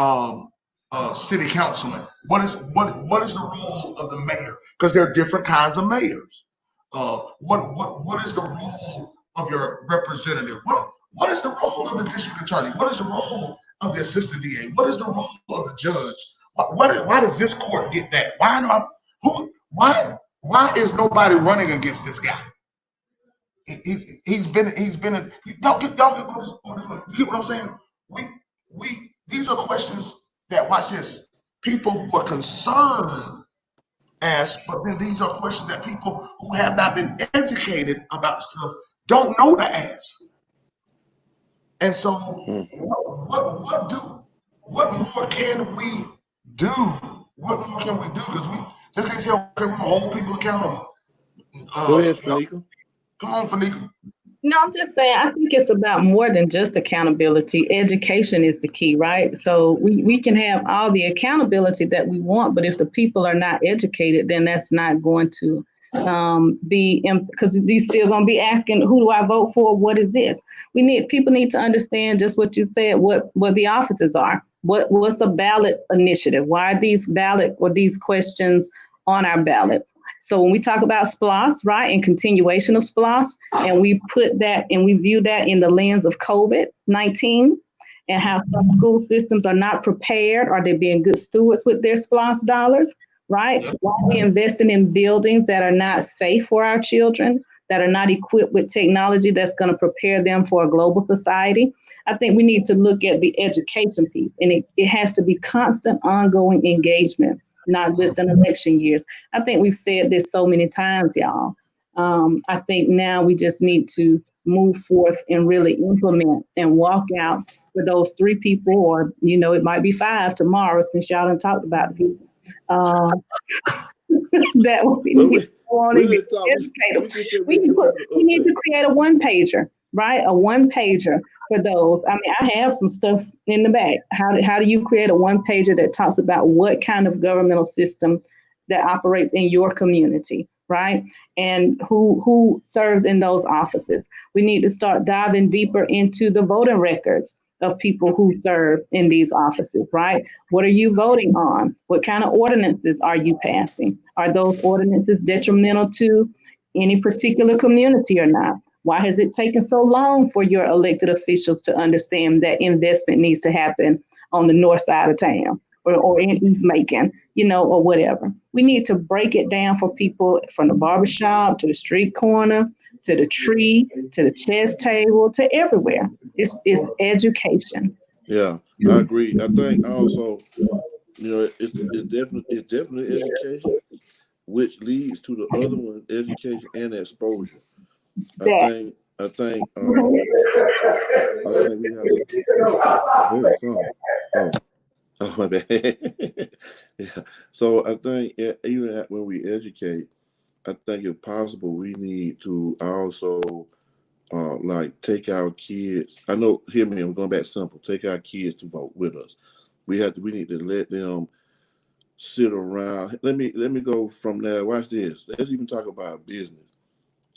city councilman? What is the role of the mayor? Because there are different kinds of mayors. What is the role of your representative? What is the role of the district attorney? What is the role of the assistant DA? What is the role of the judge? Why does this court get that? Why is nobody running against this guy? He's been y'all get what I'm saying? We these are questions that, watch this, people who are concerned ask, but then these are questions that people who have not been educated about stuff don't know to ask. And so what more can we do? What more can we do? Because we just can't say, okay, we're gonna hold people accountable. Go ahead, Fanika. Come on, Fanika. No, I'm just saying, I think it's about more than just accountability. Education is the key, right? So we can have all the accountability that we want, but if the people are not educated, then that's not going to be, because they're still going to be asking, who do I vote for? What is this? People need to understand just what you said, what the offices are. What's a ballot initiative? Why are these ballot or these questions on our ballot? So when we talk about SPLOS, right, and continuation of SPLOS, and we put that and we view that in the lens of COVID-19 and how some school systems are not prepared, are they being good stewards with their SPLOS dollars, right? Why are we investing in buildings that are not safe for our children, that are not equipped with technology that's going to prepare them for a global society? I think we need to look at the education piece, and it has to be constant, ongoing engagement, not just in election years. I think we've said this so many times, y'all. I think now we just need to move forth and really implement and walk out for those 3 people, or, it might be 5 tomorrow since y'all done talked about the people. That we need to go on and get educated. We need to create a one-pager, right? A one-pager for those. I mean, I have some stuff in the back. How do you create a one-pager that talks about what kind of governmental system that operates in your community, right? And who serves in those offices? We need to start diving deeper into the voting records of people who serve in these offices, right? What are you voting on? What kind of ordinances are you passing? Are those ordinances detrimental to any particular community or not? Why has it taken so long for your elected officials to understand that investment needs to happen on the north side of town or in East Macon, or whatever? We need to break it down for people, from the barbershop to the street corner, to the tree, to the chess table, to everywhere. It's education. Yeah, I agree. I think also, it's definitely education, which leads to the other one, education and exposure. I think we have to. Oh, my bad. Yeah. So I think even when we educate, I think if possible, we need to also take our kids. I know, hear me, I'm going back simple. Take our kids to vote with us. We need to let them sit around. Let me go from there. Watch this. Let's even talk about business.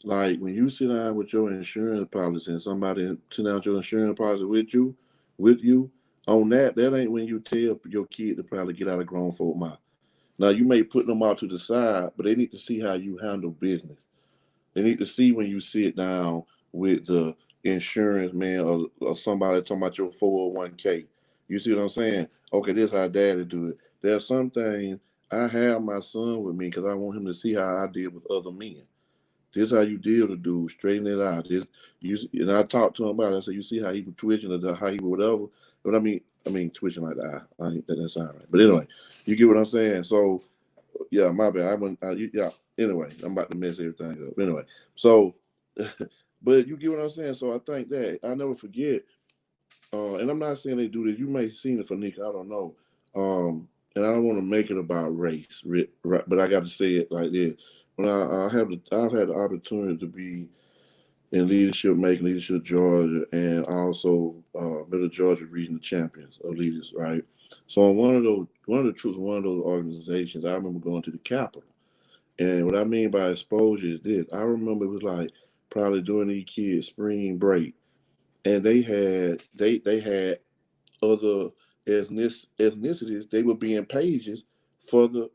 Like when you sit down with your insurance policy and somebody sit down with your insurance policy with you on that ain't when you tell your kid to probably get out of grown folk mouth. Now you may put them out to the side, but they need to see how you handle business. They need to see when you sit down with the insurance man or somebody talking about your 401k. You see what I'm saying? Okay, this is how daddy do it. There's some things I have my son with me because I want him to see how I deal with other men. This is how you deal with dude. Straighten it out. And I talked to him about it. I said, you see how he was twitching or how he would whatever. But I mean twitching like that. I ain't that sound right. But anyway, you get what I'm saying. So yeah, my bad. Yeah. Anyway, I'm about to mess everything up. Anyway, so, but you get what I'm saying. So I think that I never forget. And I'm not saying they do this. You may have seen it for Nick. I don't know. And I don't want to make it about race, right? But I got to say it like this. When I've had the opportunity to be in leadership, making leadership Georgia, and also Middle Georgia regional champions of leaders, right? So on one of those organizations, I remember going to the Capitol. And what I mean by exposure is this. I remember it was like probably during these kids' spring break, and they had other ethnicities. They would be in pages for the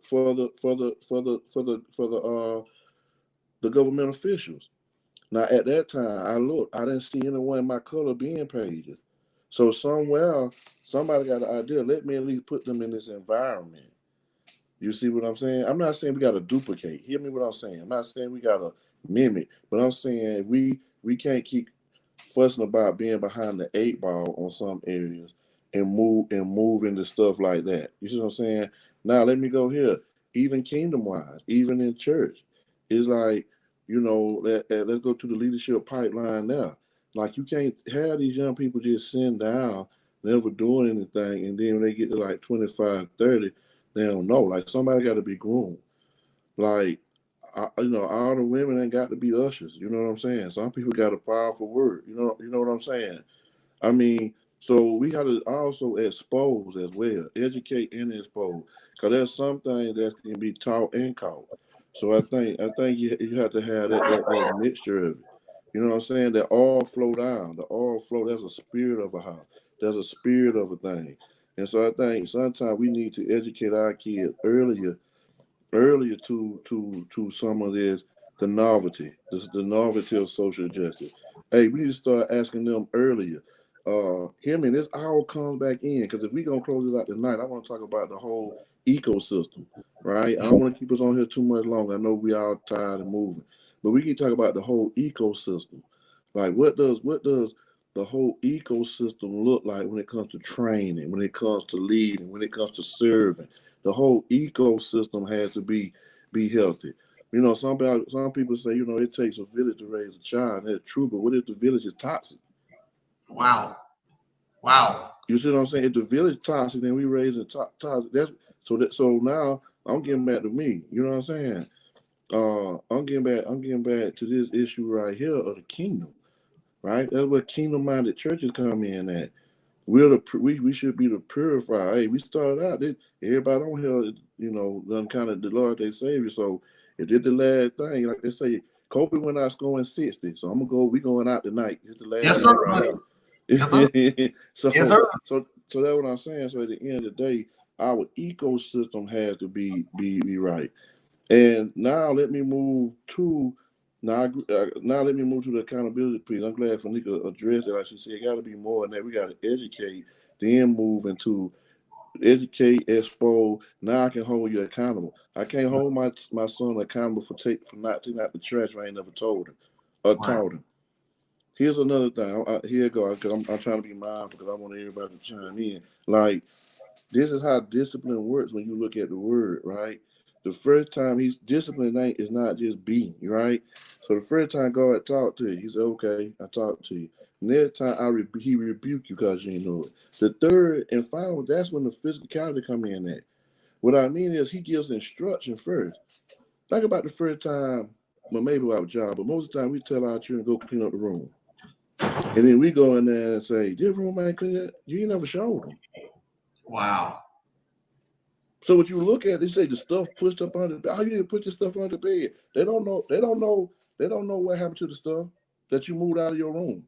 government officials. Now at that time, I didn't see anyone in my color being pages. So somewhere, somebody got an idea. Let me at least put them in this environment. You see what I'm saying? I'm not saying we got to duplicate. Hear me what I'm saying. I'm not saying we got to mimic, but I'm saying we can't keep fussing about being behind the 8 ball on some areas and move into stuff like that. You see what I'm saying? Now let me go here. Even kingdom wise, even in church, it's like, let's go to the leadership pipeline now. Like you can't have these young people just sitting down, never doing anything, and then when they get to like 25, 30, they don't know. Like somebody got to be groomed. Like, all the women ain't got to be ushers. You know what I'm saying? Some people got a powerful word. You know what I'm saying? I mean, so we got to also expose as well, educate and expose, because there's some things that can be taught and caught. So I think you have to have that mixture of it. You know what I'm saying? That all flow down. The all flow. There's a spirit of a house. There's a spirit of a thing. And so I think sometimes we need to educate our kids earlier to some of this, the novelty, the novelty of social justice. Hey, we need to start asking them earlier. Hear me, this all comes back in, because if we gonna close it out tonight, I want to talk about the whole ecosystem, right? I don't want to keep us on here too much longer. I know we all tired of moving, but we can talk about the whole ecosystem. Like what does the whole ecosystem look like when it comes to training, when it comes to leading, when it comes to serving? The whole ecosystem has to be healthy. Some people say, it takes a village to raise a child. And that's true, but what if the village is toxic? Wow. You see what I'm saying? If the village toxic, then we raise a toxic. So now I'm getting back to me. You know what I'm saying? I'm getting back to this issue right here of the kingdom. Right? That's where kingdom-minded churches come in at. We should be the purifier. Hey, we started out. Everybody on here, done kind of the Lord they Savior. So it did the last thing, like they say. Kobe went out scoring 60. So we going out tonight. It's the last Yes, sir. right here. Yes, sir. so, Yes, sir. so that's what I'm saying. So at the end of the day, our ecosystem has to be right. And now let me move to now let me move to the accountability piece. I'm glad Fanika addressed it. Like she said, it got to be more than that. We got to educate, then move into educate, expose. Now I can hold you accountable. I can't hold my son accountable for not taking out the trash when I ain't never told him or taught him. Here's another thing. Here you go, because I'm trying to be mindful because I want everybody to chime in. Like, this is how discipline works when you look at the word, right? The first time discipline is not just being, right? So the first time God talked to you, he said, okay, I talked to you. Next time he rebuked you because you didn't know it. The third and final, that's when the physicality come in at. What I mean is he gives instruction first. Think about the first time, well, maybe we have a job, but most of the time we tell our children go clean up the room. And then we go in there and say, this room ain't clean up. You ain't never showed them. Wow. So what you look at, they say the stuff pushed up under the bed. Oh, you didn't put your stuff under the bed. They don't know They don't know what happened to the stuff that you moved out of your room.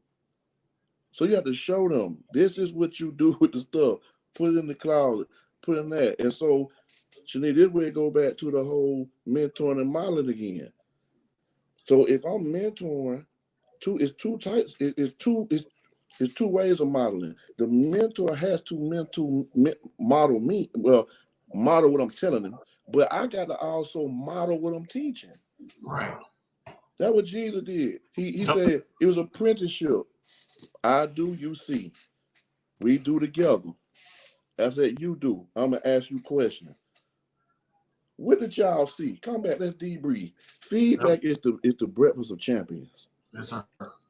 So you have to show them this is what you do with the stuff. Put it in the closet, put it in that. And so, Shanique, this way go back to the whole mentoring and modeling again. So if I'm mentoring, it's two types. It's two ways of modeling. The mentor has to model me. Well, model what I'm telling them, but I got to also model what I'm teaching. Right. That's what Jesus did. He said it was apprenticeship. I do, you see. We do together. I said, you do. I'm gonna ask you questions. What did y'all see? Come back, let's debrief. Feedback is the breakfast of champions. Yes, sir.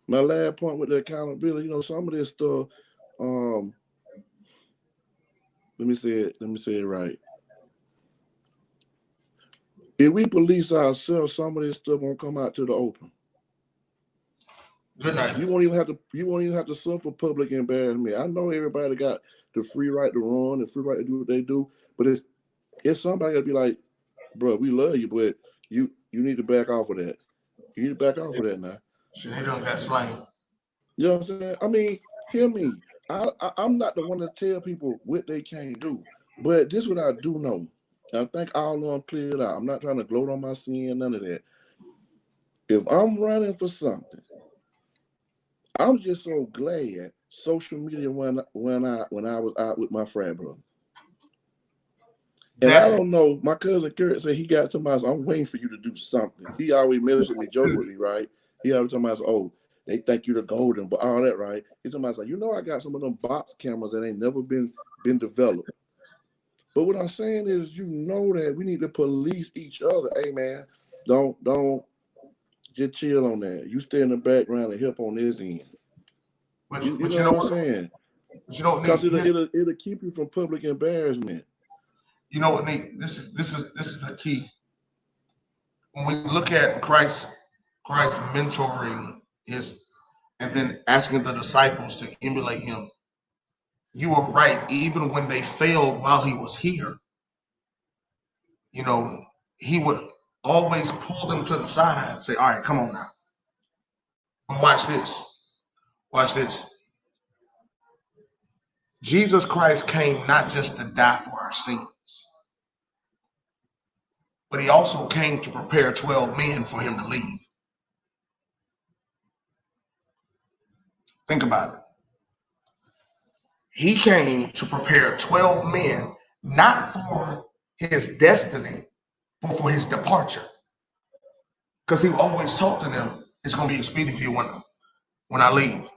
My last point with the accountability, some of this stuff, let me say it right. If we police ourselves, some of this stuff won't come out to the open. Good night. You won't even have to suffer public embarrassment. I know everybody got the free right to run, the free right to do what they do, but it's somebody that'll be like, bro, we love you, but you need to back off of that. You need to back off of that now. Shit, they done got slain. You know what I'm saying? I mean, hear me. I'm not the one to tell people what they can't do, but this is what I do know. I think all of them cleared out. I'm not trying to gloat on my sin, none of that. If I'm running for something, I'm just so glad social media when I was out with my frat brother. And I don't know, my cousin Kurt said he got somebody, I'm waiting for you to do something. He always messaged me, joke with me, right? He always told me, oh, they think you the golden, but all that, right? He's somebody like, I got some of them box cameras that ain't never been developed. But what I'm saying is, that we need to police each other. Hey man, don't just chill on that. You stay in the background and help on this end. But you know what I'm saying? But you don't because it'll keep you from public embarrassment. You know what, Nate? This is the key. When we look at Christ's mentoring and then asking the disciples to emulate him, you were right. Even when they failed while he was here, he would always pull them to the side and say, all right, come on now. But watch this. Watch this. Jesus Christ came not just to die for our sins, but he also came to prepare 12 men for him to leave. Think about it. He came to prepare 12 men, not for his destiny, but for his departure. Because he always told to them, it's going to be expedient for you when I leave.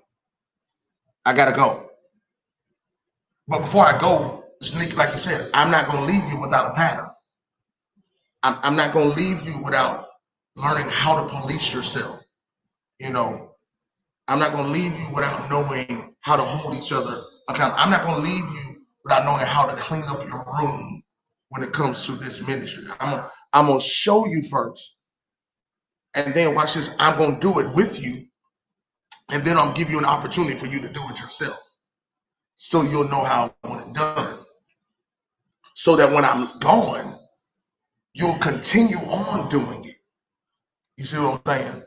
I got to go. But before I go, like you said, I'm not going to leave you without a pattern. I'm not going to leave you without learning how to police yourself. I'm not going to leave you without knowing how to hold each other accountable. I'm not going to leave you without knowing how to clean up your room when it comes to this ministry. I'm going to show you first. And then watch this. I'm going to do it with you. And then I'll give you an opportunity for you to do it yourself. So you'll know how I want it done. So that when I'm gone, you'll continue on doing it. You see what I'm saying?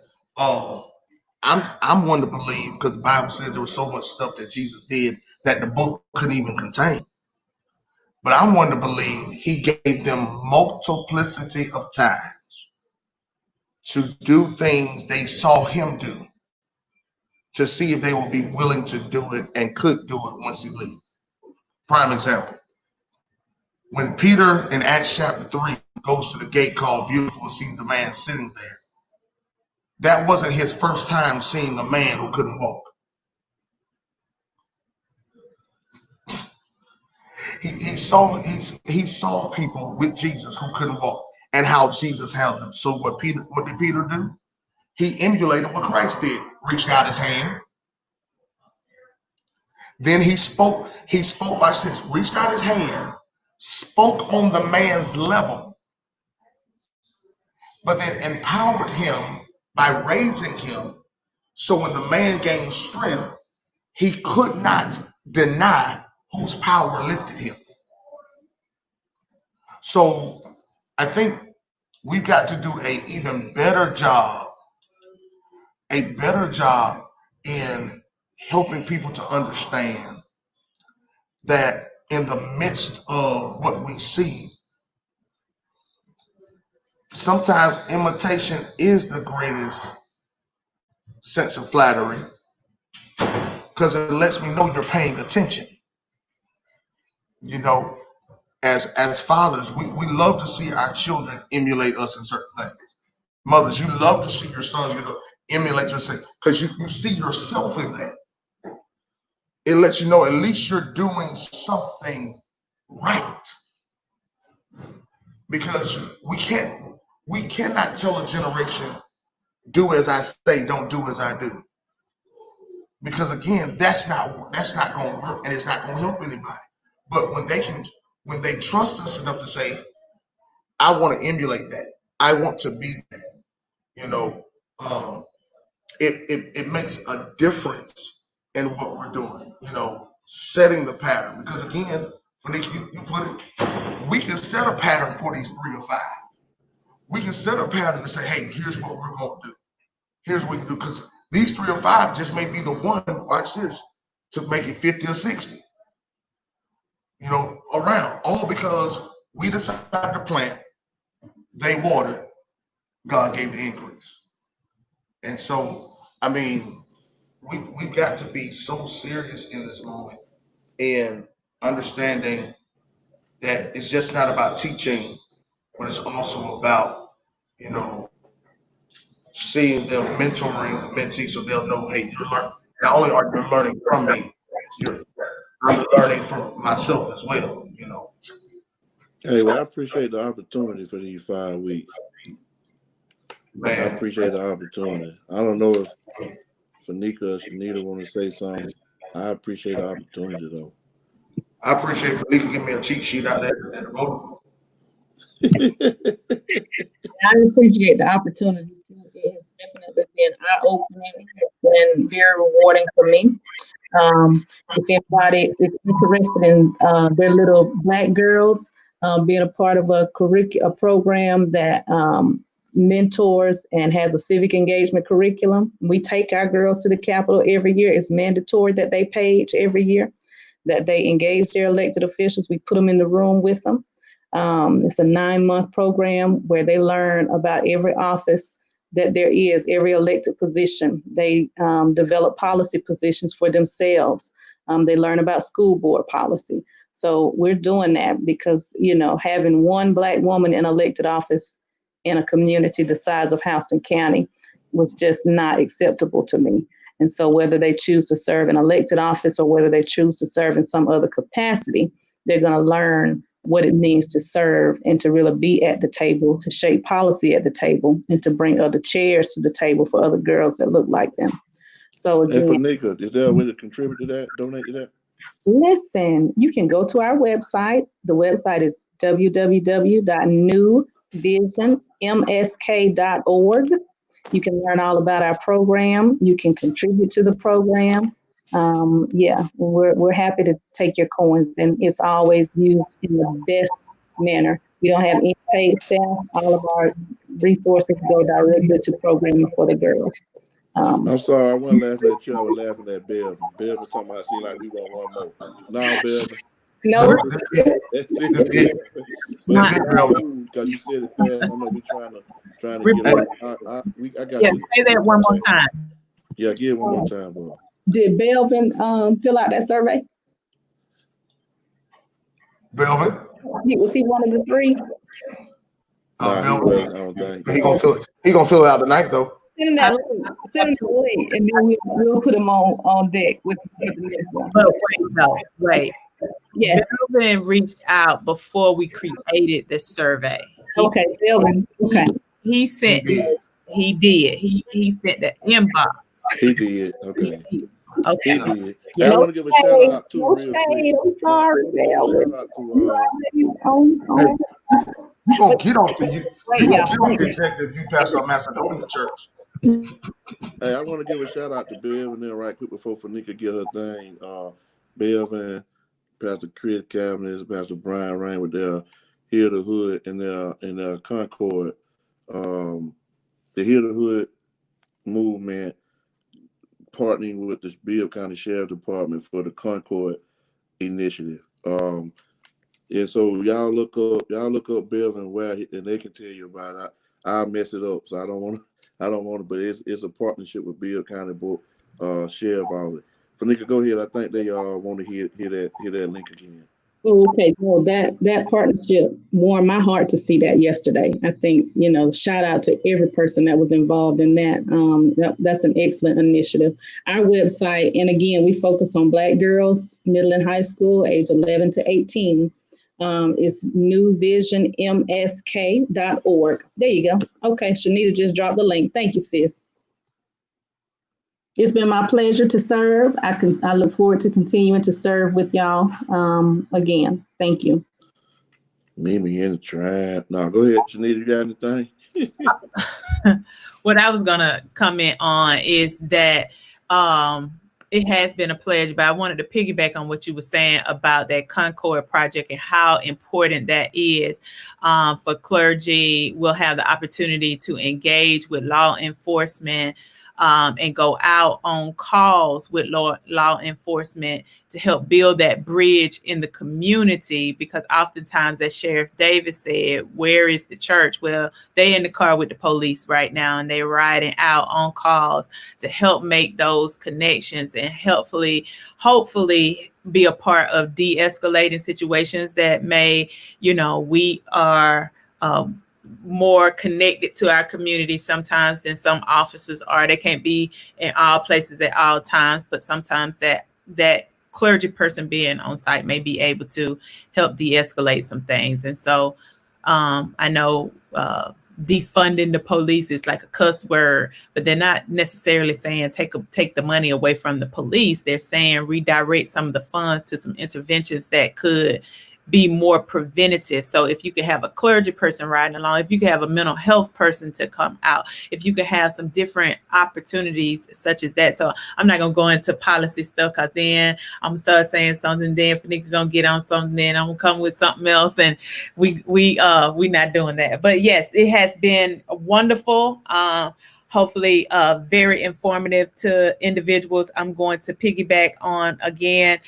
I'm one to believe, because the Bible says there was so much stuff that Jesus did that the book couldn't even contain. But I'm one to believe he gave them multiplicity of times to do things they saw him do, to see if they would be willing to do it and could do it once he leaves. Prime example. When Peter in Acts chapter 3 goes to the gate called Beautiful and sees the man sitting there, that wasn't his first time seeing a man who couldn't walk. He saw people with Jesus who couldn't walk and how Jesus handled them. So what did Peter do? He emulated what Christ did. Reached out his hand. Then he spoke like this, reached out his hand, spoke on the man's level, but then empowered him by raising him. So when the man gained strength, he could not deny whose power lifted him. So I think we've got to do an even better job a better job in helping people to understand that in the midst of what we see, sometimes imitation is the greatest sense of flattery because it lets me know you're paying attention. You know, as fathers, we love to see our children emulate us in certain things. Mothers, you love to see your sons, emulate yourself because you see yourself in that. It lets you know at least you're doing something right. Because we cannot tell a generation, do as I say, don't do as I do. Because again, that's not gonna work and it's not gonna help anybody. But when they trust us enough to say, I want to emulate that. I want to be that, you know, um, it makes a difference in what we're doing, setting the pattern. Because again, Fanique, you put it, we can set a pattern for these 3 or 5. We can set a pattern and say, hey, here's what we're going to do. Here's what we can do. Because these 3 or 5 just may be the one, watch this, to make it 50 or 60, around. All because we decided to plant, they watered, God gave the increase. And so, I mean, we've got to be so serious in this moment and understanding that it's just not about teaching, but it's also about, you know, seeing them mentoring mentees so they'll know, hey, you're learning. Not only are you learning from me, I'm learning from myself as well. Hey, well, I appreciate the opportunity for these 5 weeks. I Man, appreciate the opportunity. I don't know if Fanika or Shanita want to say something. I appreciate the opportunity, though. I appreciate Felipe giving me a cheat sheet out there at the vote. I appreciate the opportunity too. It has definitely been eye-opening. It's been very rewarding for me. If anybody is interested in their little black girls being a part of a program that mentors and has a civic engagement curriculum, we take our girls to the Capitol every year. It's mandatory that they page every year, that they engage their elected officials. We put them in the room with them. It's a 9-month program where they learn about every office that there is, every elected position. They develop policy positions for themselves. They learn about school board policy. So we're doing that because, having one black woman in elected office in a community the size of Houston County was just not acceptable to me. And so whether they choose to serve in elected office or whether they choose to serve in some other capacity, they're going to learn what it means to serve and to really be at the table, to shape policy at the table, and to bring other chairs to the table for other girls that look like them. So again, and Fanika, is there a way to contribute to that, donate to that? Listen, you can go to our website. The website is www.newvisionmsk.org. You can learn all about our program. You can contribute to the program. We're happy to take your coins, and it's always used in the best manner. We don't have any paid staff. All of our resources go directly to programming for the girls. I'm sorry, I wasn't laughing at you. I was laughing at Belvin. Belvin talking about, seem like we want one more. No, Belvin. No, That's it. But because you said it fast, I know we're trying to get it. I got you. Say that one more time. Yeah, give it one more time, bro. Did Belvin fill out that survey? Belvin? Was he one of the 3? Nah, he wasn't, I don't think. He gonna fill it out tonight though. Send him that link. Send him the link, and then we'll put him on deck with the next one. But wait. Yes. Belvin reached out before we created the survey. Okay, Belvin. Okay. He sent. He did. He sent the inbox. He did. Okay. Okay. He did. Yeah, I want to give a shout out to real quick. I'm sorry, Belvin. Shout out to You gonna get off the executive you pastor Macedonia Church. Hey, I want to give a shout out to Belvin there right quick before Fanika get her thing. Belvin, Pastor Chris Cabinet, Pastor Brian Rain with their Hear the Hood and their Concord. The Hear the Hood movement partnering with the Bibb County Sheriff Department for the Concord initiative. And so y'all look up Bill and where, and they can tell you about it. I'll mess it up, so I don't want to. But it's a partnership with Bibb County Sheriff Office. Fanika, go ahead. I think they want to hear that link again. Okay, well, that partnership warmed my heart to see that yesterday. I think, shout out to every person that was involved in that. That's an excellent initiative. Our website, and again, we focus on Black girls, middle and high school, age 11 to 18. It's newvisionmsk.org. There you go. Okay, Shanita just dropped the link. Thank you, sis. It's been my pleasure to serve. I look forward to continuing to serve with y'all again. Thank you. Mimi in the trap. No, go ahead, Shanita. You got anything? What I was gonna comment on is that it has been a pleasure, but I wanted to piggyback on what you were saying about that Concord project and how important that is for clergy. We'll have the opportunity to engage with law enforcement and go out on calls with law enforcement to help build that bridge in the community, because oftentimes, as Sheriff Davis said, where is the church? Well, they're in the car with the police right now, and they're riding out on calls to help make those connections and hopefully be a part of de-escalating situations that may, we are more connected to our community sometimes than some officers are. They can't be in all places at all times, but sometimes that clergy person being on site may be able to help de-escalate some things. And so I know defunding the police is like a cuss word, but they're not necessarily saying take the money away from the police. They're saying redirect some of the funds to some interventions that could be more preventative. So if you could have a clergy person riding along, if you could have a mental health person to come out, if you could have some different opportunities such as that. So I'm not gonna go into policy stuff, because then I'm gonna start saying something, then Fanika's gonna get on something, then I'm gonna come with something else, and we not doing that. But yes, it has been wonderful. Hopefully very informative to individuals. I'm going to piggyback on again.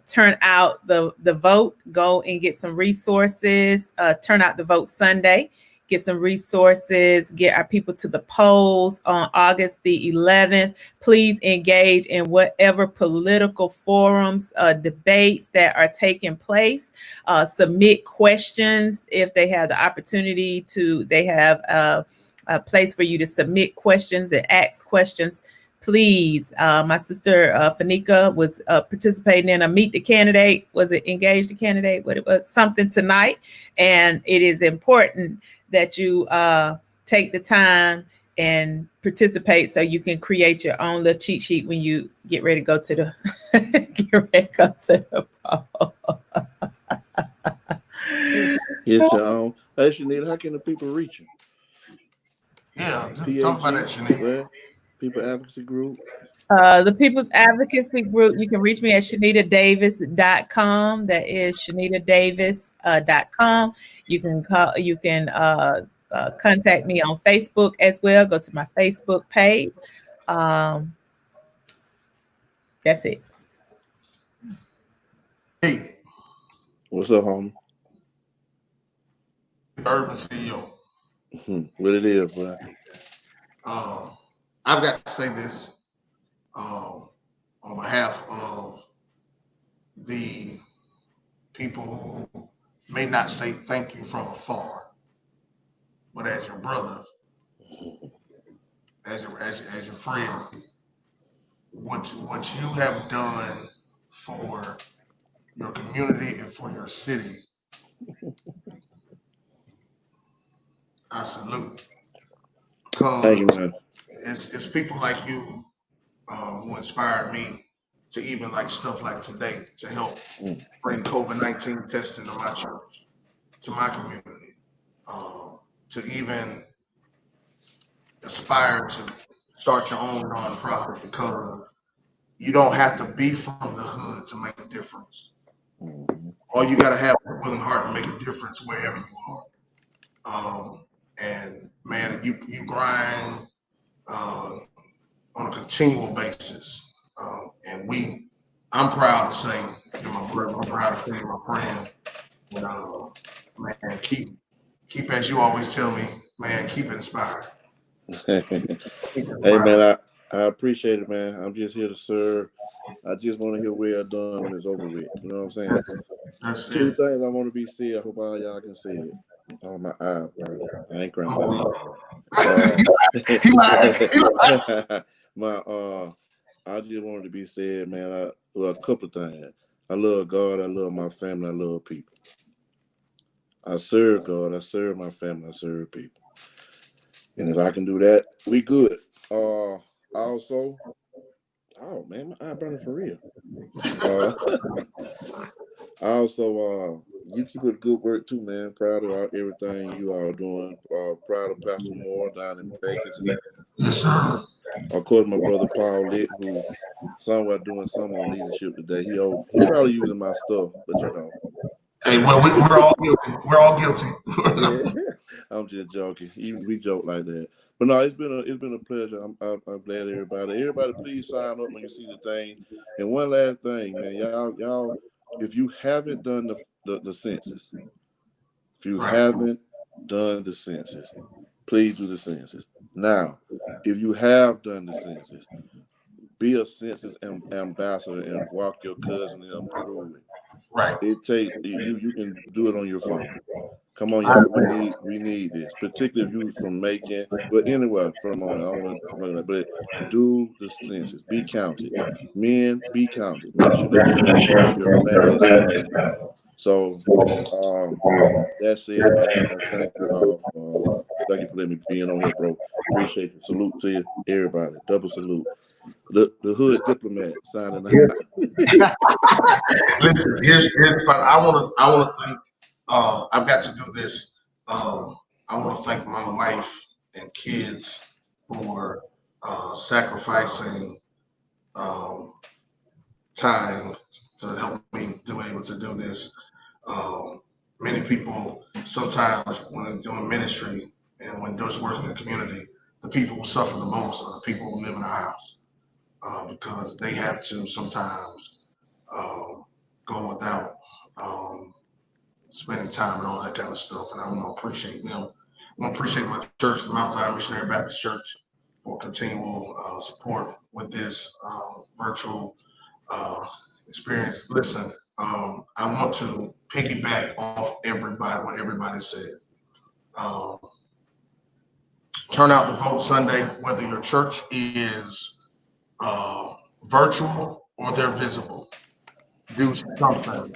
Turn out the vote, go and get some resources, turn out the vote Sunday, get some resources, get our people to the polls on August the 11th. Please engage in whatever political forums, debates that are taking place. Submit questions if they have the opportunity to. They have a place for you to submit questions and ask questions. Please, my sister Fanika was participating in a Meet the Candidate. Was it Engage the Candidate? What it was, something tonight. And it is important that you take the time and participate so you can create your own little cheat sheet when you get ready to go to the poll. Get your own. Hey, Shanita, how can the people reach you? Yeah, talk about that, Shanita. People Advocacy Group. The People's Advocacy Group, you can reach me at ShanitaDavis.com. That is ShanitaDavis.com. You can contact me on Facebook as well. Go to my Facebook page. That's it. Hey, what's up, homie? Urban CEO. What it is, bro? I've got to say this on behalf of the people who may not say thank you from afar, but as your brother, as your friend, what you have done for your community and for your city, I salute. Thank you, man. It's people like you who inspired me to even like stuff like today to help bring COVID-19 testing to my church, to my community, to even aspire to start your own nonprofit, because you don't have to be from the hood to make a difference. All you got to have is a willing heart to make a difference wherever you are. And man, you grind, on a continual basis. And I'm proud to say you're my brother. I'm proud to say you're my friend. And man, keep as you always tell me, man, keep inspired. Keep Hey inspired. man, I appreciate it, man. I'm just here to serve. I just want to hear well done when it's over with. You know what I'm saying? That's Two it. things I want to be said. I hope all y'all can say it. Oh my eye, bro. I ain't crying about He lied. He lied. my I just wanted to be said, man. Well, a couple of things. I love God. I love my family. I love people. I serve God. I serve my family. I serve people. And if I can do that, we good. Also, oh man, my eye burning for real. Uh, you keep up good work too, man. Proud of everything you are doing. Proud of Pastor Moore down in Pinkerton. Yes, sir. Of course, my brother Paul Litt, who somewhere doing some on leadership today. He probably using my stuff, but you know. Hey, well, we're all guilty. We're all guilty. Yeah, I'm just joking. We joke like that, but no, it's been a pleasure. I'm glad everybody please sign up when you see the thing. And one last thing, man, y'all, if you haven't done the census, if you Right. haven't done the census, please do the census now. If you have done the census, be a census ambassador and walk your cousin them through it. Right. It takes you can do it on your phone. Come on, I y'all. We agree. need this, particularly if you from Macon, but anywhere from on. I don't want to, but do the census. Be counted. Men, be counted. Make sure that your family is counted. So, um, that's it, man. Thank you for letting me be in on here, bro. Appreciate it. Salute to you, everybody. Double salute. The hood diplomat signing out. Listen, here's fun. I want to thank. I've got to do this. I want to thank my wife and kids for sacrificing um, time to help me do able to do this. Um, Many people sometimes when they're doing ministry and when there's work in the community, the people who suffer the most are the people who live in our house because they have to sometimes um, go without um, spending time and all that kind of stuff. And I want to appreciate them. I want to appreciate my church, the Mount Zion Missionary Baptist Church, for continual support with this virtual uh, experience. Listen, I want to piggyback off what everybody said. Um, Turn out the vote Sunday, whether your church is uh, virtual or they're visible. Do something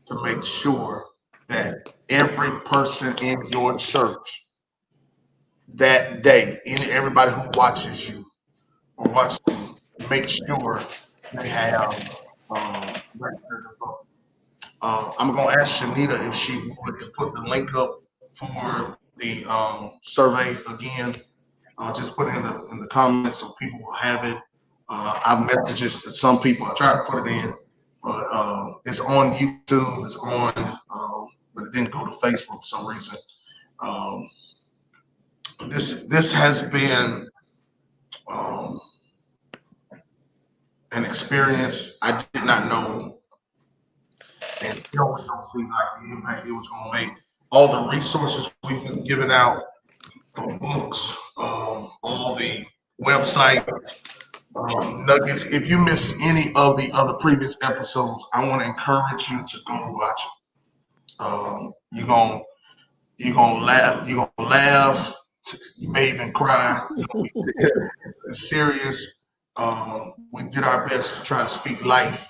to make sure that every person in your church that day, everybody who watches you or watches you, make sure they have registered to vote. I'm going to ask Shanita if she would put the link up for the survey again. Just put it in the comments so people will have it. I've messaged it to some people. I tried to put it in, but it's on YouTube. It's on, but it didn't go to Facebook for some reason. Um, this has been um, an experience I did not know and still don't see like the impact it was going to make. All the resources we've been giving out for books, all the website nuggets. If you miss any of the other previous episodes, I want to encourage you to go watch it. You're gonna laugh. You're gonna laugh. You may even cry. It's serious. We did our best to try to speak life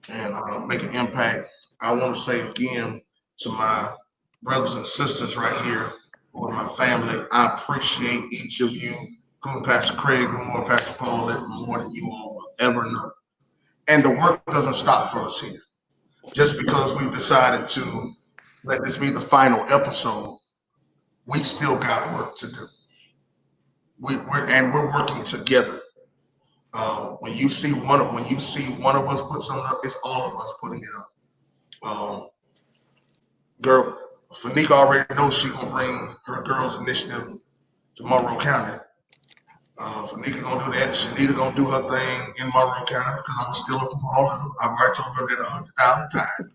and make an impact. I want to say again to my brothers and sisters right here who are my family, I appreciate each of you, including Pastor Craig more, Pastor Paul, more than you all will ever know. And the work doesn't stop for us here. Just because we've decided to let this be the final episode, we still got work to do. We're working together. When you see one of us put something up, it's all of us putting it up. Um, Girl, Fanika already knows she's gonna bring her girls initiative to Monroe County. Fanika gonna do that. Shanita gonna do her thing in Monroe County because I'm still a footballer. I've already told her that 100,000 times.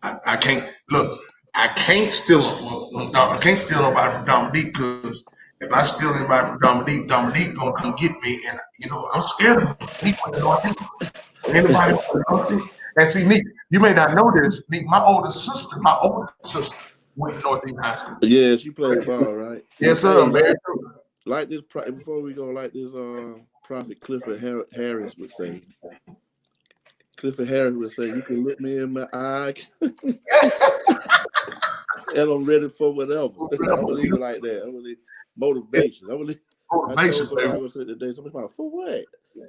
I can't look. I can't steal I can't steal nobody from Dominique because if I steal anybody from Dominique, Dominique gonna come get me, and I'm scared of Dominique when the Northeast. Anybody from the Northeast? And see, Nick, you may not know this. Nick, my older sister went to Northeast High School. Yeah, she played ball, right? Yes, sir. Hey, like this, before we go, like this, Prophet Clifford Harris would say. Clifford Harris would say, "You can look me in my eye, and I'm ready for whatever." I believe it like that. I believe motivation. I believe. Motivation, I told somebody I was saying today. Somebody about for what?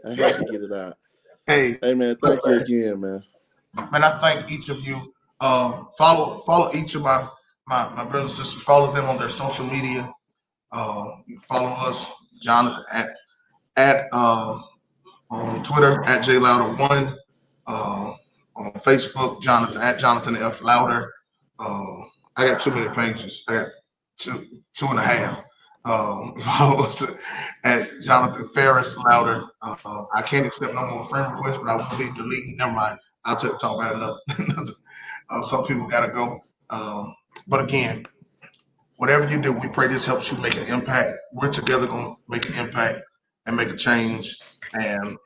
I had to get it out. Hey man, thank you again, man. Man, I thank each of you. Follow each of my brothers and sisters. Follow them on their social media. You follow us, Jonathan at on Twitter at JLouder1. On Facebook, Jonathan at Jonathan F Louder. I got too many pages. I got two and a half. Follow us at Jonathan Ferris Louder. I can't accept no more friend requests, but I will be deleting. Never mind. I'll talk about it enough. Some people gotta go. But again, whatever you do, we pray this helps you make an impact. We're together gonna make an impact and make a change. And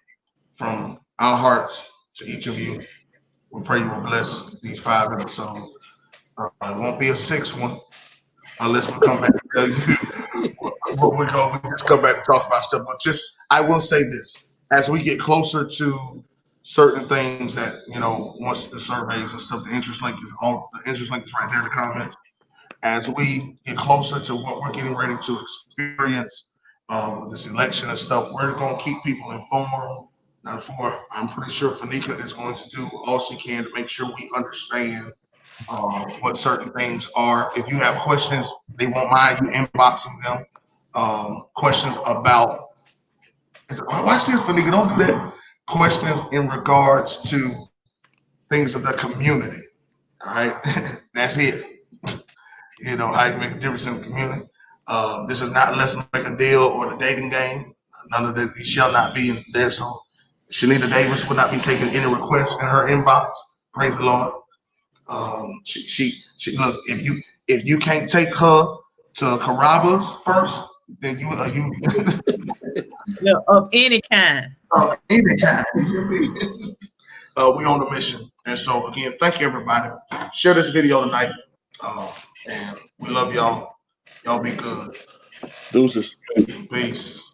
from our hearts to each of you, we pray you will bless these 5 episodes. It won't be a 6th one unless we come back and tell you what we go. We just come back to talk about stuff. But I will say this: as we get closer to certain things that once the surveys and stuff, the interest link is right there in the comments. As we get closer to what we're getting ready to experience with this election and stuff, we're going to keep people informed. I'm pretty sure Fanika is going to do all she can to make sure we understand what certain things are. If you have questions, they won't mind you inboxing them. Questions about, watch this, Fanika, don't do that. Questions in regards to things of the community. All right, that's it. How you make a difference in the community. This is not Let's Make a Deal or the dating game. None of that shall not be in there. So Shanita Davis will not be taking any requests in her inbox. Praise the Lord. She look, if you can't take her to Carrabba's first, then you of any kind. Any kind. We on the mission. And so again, thank you everybody. Share this video tonight. And we love y'all. Y'all be good. Deuces. Peace.